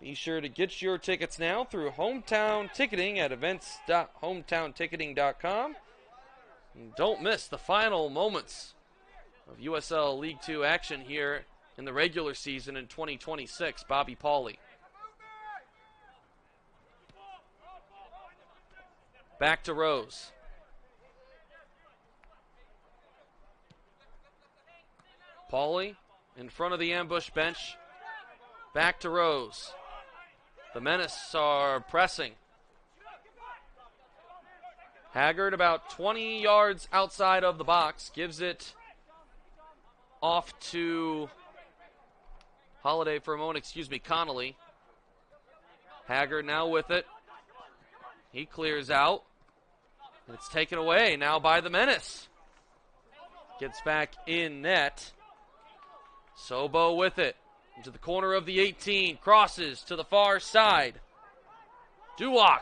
Be sure to get your tickets now through Hometown Ticketing at events.hometownticketing.com. And don't miss the final moments of USL League 2 action here in the regular season in 2026. Bobby Pauly. Back to Rose. Pauly in front of the Ambush bench. Back to Rose. The Menace are pressing. Haggard about 20 yards outside of the box. Gives it off to Holiday for a moment. Connolly. Haggard now with it. He clears out. And it's taken away now by the Menace. Gets back in net. Sobo with it. Into the corner of the 18. Crosses to the far side. Duox.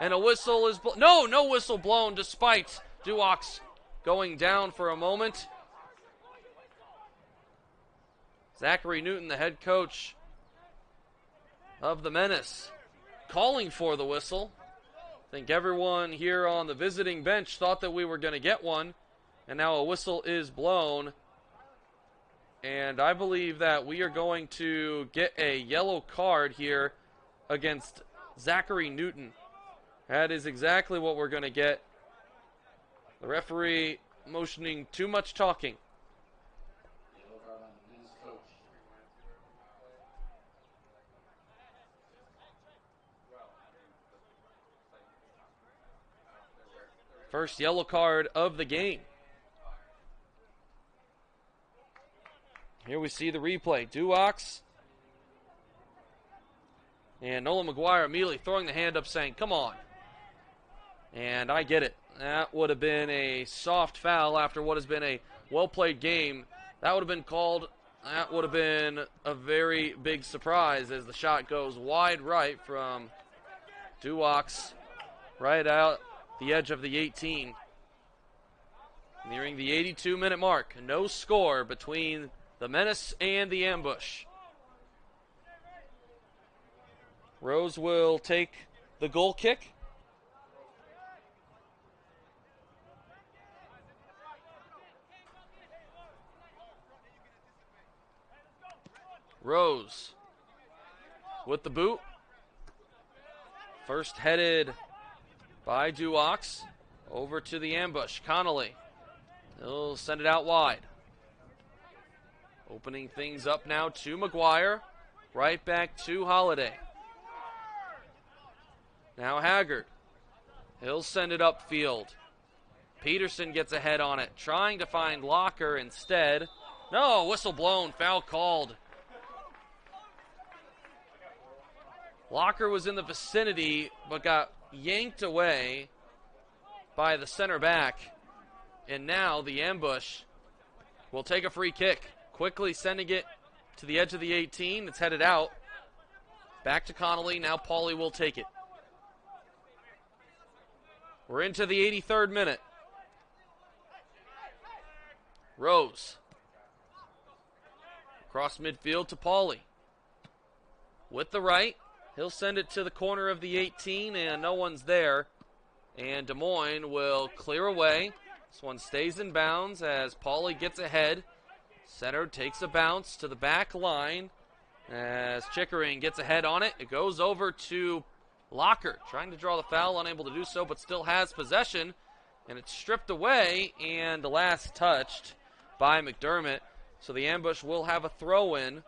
And a whistle is blown. No whistle blown despite Duox going down for a moment. Zachary Newton, the head coach of the Menace, calling for the whistle. I think everyone here on the visiting bench thought that we were going to get one. And now a whistle is blown. And I believe that we are going to get a yellow card here against Zachary Newton. That is exactly what we're going to get. The referee motioning too much talking. First yellow card of the game. Here we see the replay. Duox and Nolan McGuire immediately throwing the hand up saying, come on. And I get it. That would have been a soft foul after what has been a well-played game. That would have been called. That would have been a very big surprise as the shot goes wide right from Duox right out the edge of the 18. Nearing the 82-minute mark. No score between the Menace and the Ambush. Rose will take the goal kick. Rose with the boot. First headed by Duox over to the Ambush. Connolly. He'll send it out wide. Opening things up now to McGuire. Right back to Holiday. Now Haggard. He'll send it upfield. Peterson gets ahead on it. Trying to find Locker instead. No, whistle blown. Foul called. Locker was in the vicinity, but got yanked away by the center back. And now the Ambush will take a free kick. Quickly sending it to the edge of the 18. It's headed out. Back to Connolly. Now Pauly will take it. We're into the 83rd minute. Rose. Across midfield to Pauly. With the right. He'll send it to the corner of the 18, and no one's there. And Des Moines will clear away. This one stays in bounds as Pauly gets ahead. Center takes a bounce to the back line as Chickering gets ahead on it. It goes over to Locker, trying to draw the foul, unable to do so, but still has possession. And it's stripped away, and the last touched by McDermott. So the Ambush will have a throw-in.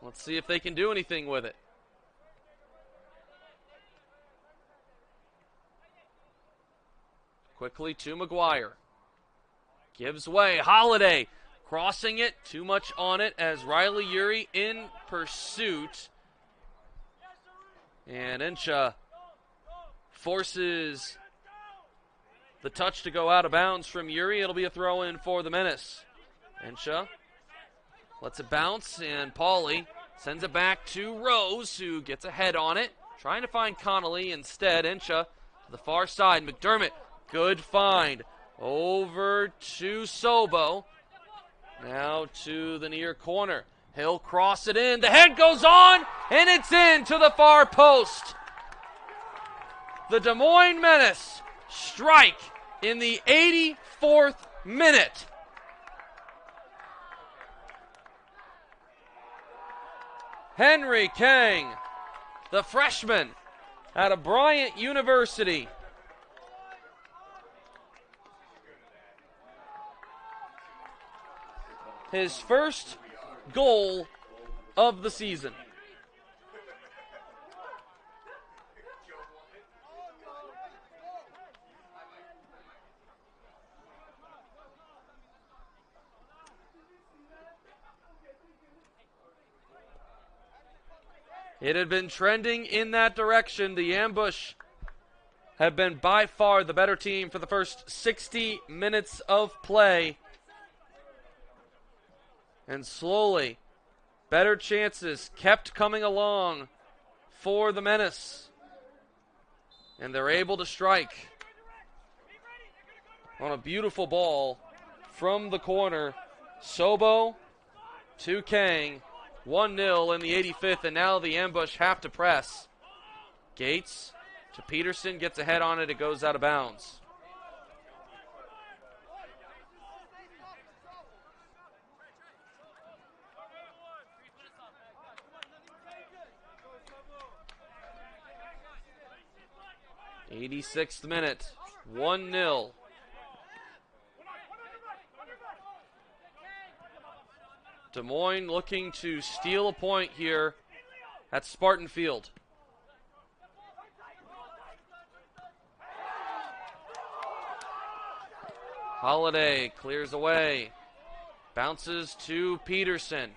Let's see if they can do anything with it. Quickly to McGuire. Gives way. Holiday crossing it. Too much on it as Riley Urey in pursuit. And Incha forces the touch to go out of bounds from Urey. It'll be a throw in for the Menace. Incha lets it bounce, and Pauly sends it back to Rose, who gets ahead on it. Trying to find Connolly instead. Incha to the far side. McDermott, good find. Over to Sobo. Now to the near corner. He'll cross it in. The head goes on, and it's in to the far post. The Des Moines Menace strike in the 84th minute. Henry Kang, the freshman out of Bryant University. his first goal of the season. It had been trending in that direction. The Ambush have been by far the better team for the first 60 minutes of play. And slowly, better chances kept coming along for the Menace. And they're able to strike on a beautiful ball from the corner. Sobo to Kang. 1-0 in the 85th, and now the Ambush have to press. Gates to Peterson, gets ahead on it, it goes out of bounds. '86th minute, 1-0. Des Moines looking to steal a point here at Spartan Field. Holiday clears away. Bounces to Peterson.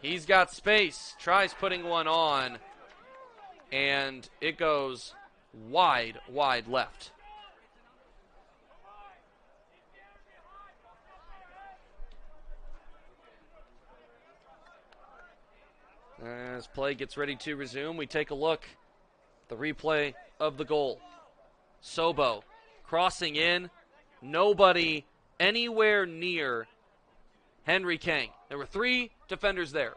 He's got space. Tries putting one on. And it goes wide left. As play gets ready to resume, we take a look at the replay of the goal. Sobo crossing in. Nobody anywhere near Henry Kang. There were 3 defenders there.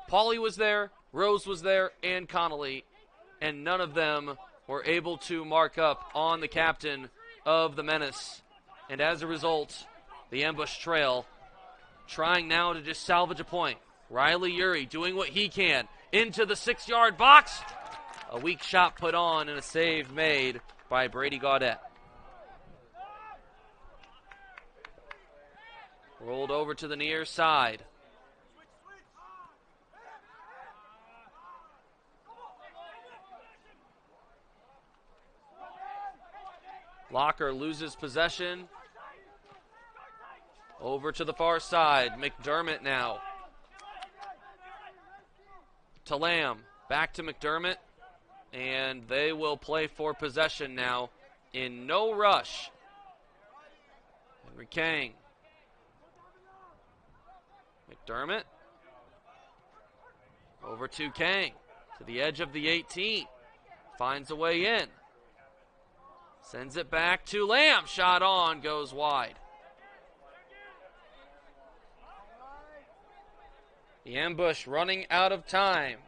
Pauly was there, Rose was there, and Connolly, and none of them were able to mark up on the captain of the Menace. And as a result, the Ambush trail, trying now to just salvage a point. Riley Urey doing what he can into the 6-yard box. A weak shot put on and a save made by Brady Gaudette. Rolled over to the near side. Locker loses possession. Over to the far side. McDermott now. To Lamb. Back to McDermott. And they will play for possession now in no rush. Henry Kang. McDermott. Over to Kang. To the edge of the 18. Finds a way in. Sends it back to Lamb. Shot on. Goes wide. The Ambush running out of time.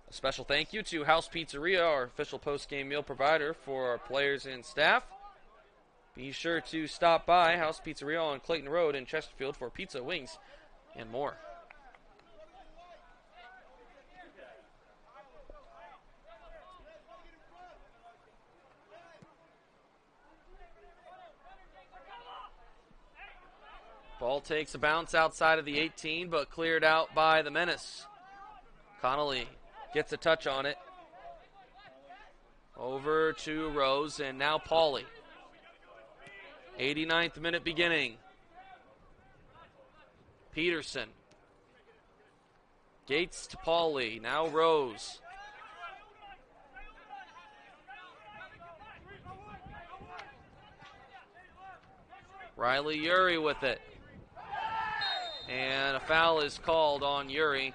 A special thank you to House Pizzeria, our official post-game meal provider for our players and staff. Be sure to stop by House Pizzeria on Clayton Road in Chesterfield for pizza, wings, and more. Ball takes a bounce outside of the 18, but cleared out by the Menace. Connolly gets a touch on it. Over to Rose, and now Pauly. 89th minute beginning. Peterson. Gates to Pauly, now Rose. Riley Urey with it. And a foul is called on Urey.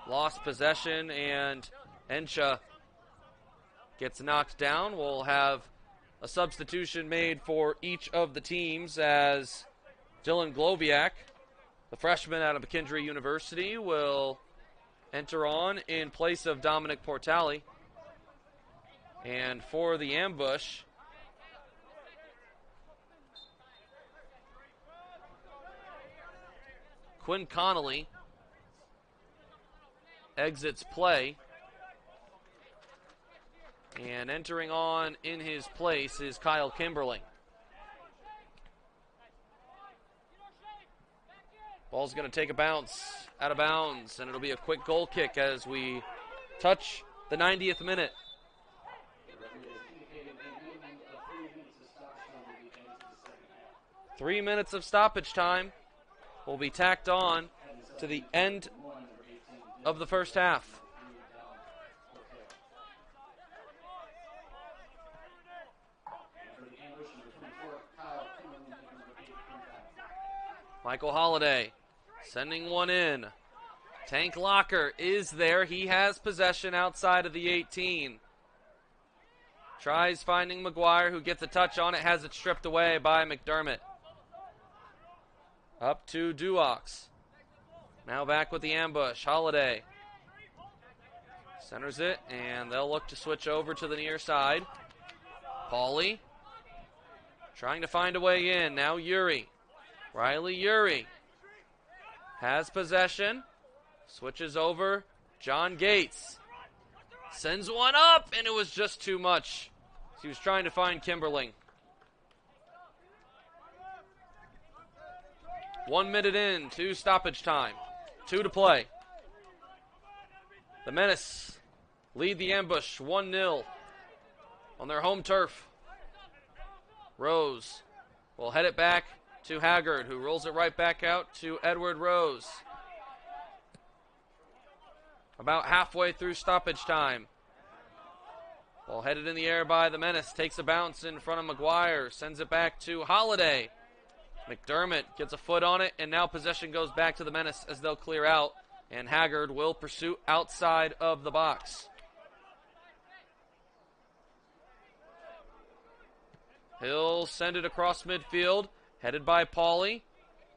Lost possession, and Ensha gets knocked down. We'll have a substitution made for each of the teams as Dylan Globiak, the freshman out of McKendree University, will enter on in place of Dominic Portali. And for the Ambush, Quinn Connolly exits play. And entering on in his place is Kyle Kimberling. Ball's going to take a bounce out of bounds, and it'll be a quick goal kick as we touch the 90th minute. Three minutes of stoppage time will be tacked on to the end of the first half. Michael Holliday sending one in. Tank Locker is there. He has possession outside of the 18. Tries finding McGuire, who gets a touch on it, has it stripped away by McDermott. Up to Duox. Now back with the ambush. Holliday centers it, and they'll look to switch over to the near side. Pauly trying to find a way in. Now Yuri. Riley Yuri has possession. Switches over. John Gates sends one up, and it was just too much. He was trying to find Kimberling. 1 minute in to stoppage time. 2 to play. The Menace lead the ambush 1-0 on their home turf. Rose will head it back to Haggard, who rolls it right back out to Edward Rose. About halfway through stoppage time. Ball headed in the air by the Menace. Takes a bounce in front of McGuire. Sends it back to Holliday. McDermott gets a foot on it, and now possession goes back to the Menace as they'll clear out, and Haggard will pursue outside of the box. He'll send it across midfield, headed by Pauly.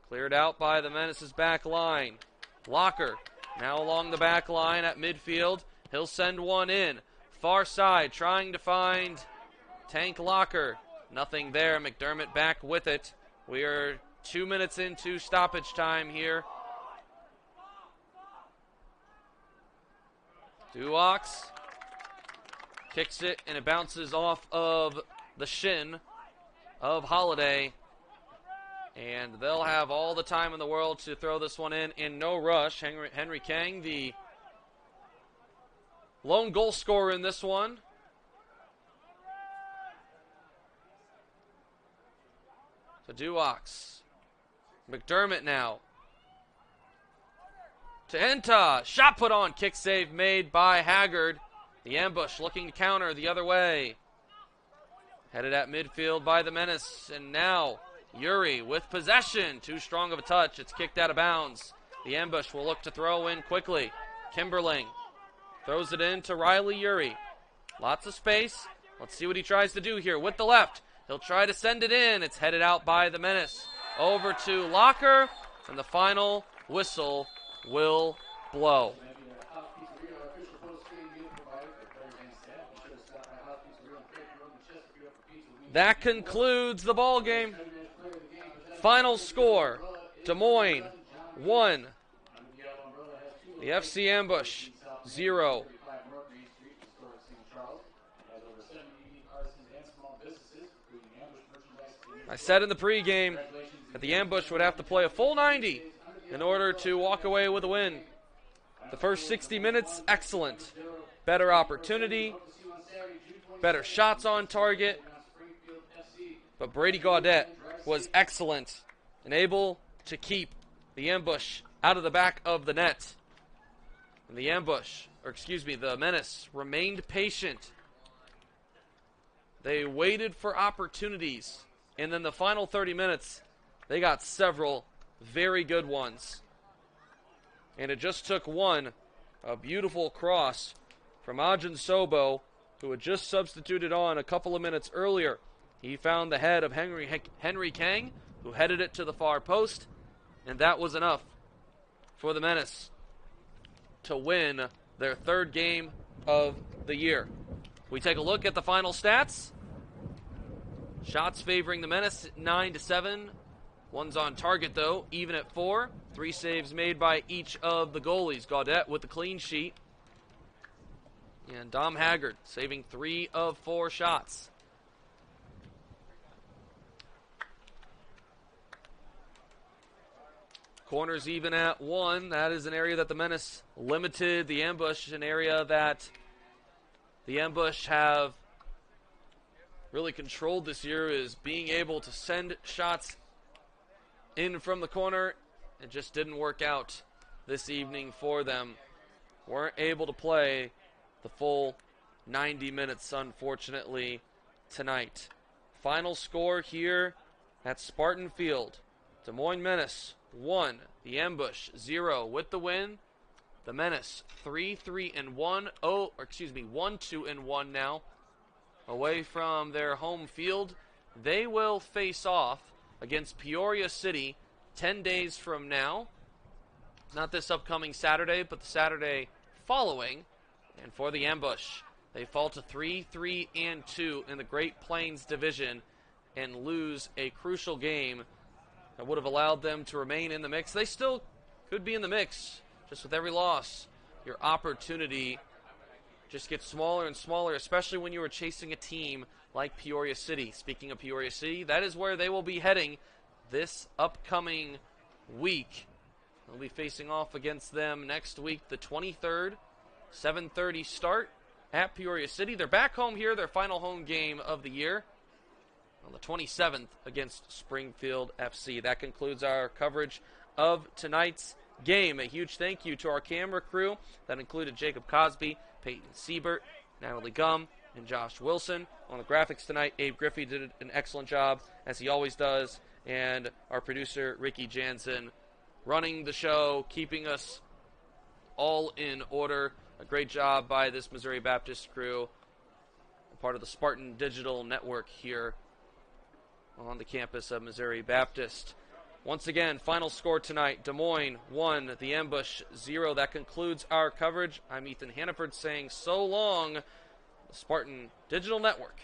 Cleared out by the Menace's back line. Locker now along the back line at midfield. He'll send one in. Far side, trying to find Tank Locker. Nothing there. McDermott back with it. We are 2 minutes into stoppage time here. Duox kicks it, and it bounces off of the shin of Holliday. And they'll have all the time in the world to throw this one in no rush. Henry Kang, the lone goal scorer in this one. To Duox. McDermott now. To Enta. Shot put on. Kick save made by Haggard. The ambush looking to counter the other way. Headed at midfield by the Menace. And now Yuri with possession. Too strong of a touch. It's kicked out of bounds. The ambush will look to throw in quickly. Kimberling throws it in to Riley Yuri. Lots of space. Let's see what he tries to do here with the left. He'll try to send it in. It's headed out by the Menace. Over to Locker, and the final whistle will blow. That concludes the ball game. Final score, Des Moines 1. The FC Ambush 0. I said in the pregame that the Ambush would have to play a full 90 in order to walk away with a win. The first 60 minutes, excellent. Better opportunity, better shots on target. But Brady Gaudette was excellent and able to keep the Ambush out of the back of the net. And the Menace remained patient. They waited for opportunities. And then the final 30 minutes, they got several very good ones. And it just took one, a beautiful cross from Ajin Sobo, who had just substituted on a couple of minutes earlier. He found the head of Henry Kang, who headed it to the far post, and that was enough for the Menace to win their third game of the year. We take a look at the final stats. Shots favoring the Menace 9-7. One's on target, though, even at 4. 3 saves made by each of the goalies. Gaudette with the clean sheet. And Dom Haggard saving 3 of 4 shots. Corners even at 1. That is an area that the Menace limited. The ambush, an area that the ambush have really controlled this year, is being able to send shots in from the corner. It just didn't work out this evening for them. Weren't able to play the full 90 minutes, unfortunately, tonight. Final score here at Spartan Field. Des Moines Menace 1, the Ambush 0 with the win. The Menace 3-1, 1-2-1 now, away from their home field. They will face off against Peoria City 10 days from now. Not this upcoming Saturday, but the Saturday following. And for the Ambush, they fall to 3-2 in the Great Plains Division and lose a crucial game that would have allowed them to remain in the mix. They still could be in the mix. Just with every loss, your opportunity just gets smaller and smaller, especially when you are chasing a team like Peoria City. Speaking of Peoria City, that is where they will be heading this upcoming week. They'll be facing off against them next week, the 23rd, 7:30 start at Peoria City. They're back home here, their final home game of the year, on the 27th against Springfield FC. That concludes our coverage of tonight's game. A huge thank you to our camera crew that included Jacob Cosby, Peyton Siebert, Natalie Gum, and Josh Wilson. On the graphics tonight, Abe Griffey did an excellent job, as he always does, and our producer, Ricky Jansen, running the show, keeping us all in order. A great job by this Missouri Baptist crew, a part of the Spartan Digital Network here on the campus of Missouri Baptist. Once again, final score tonight, Des Moines 1, the Ambush 0. That concludes our coverage. I'm Ethan Hannaford saying so long, the Spartan Digital Network.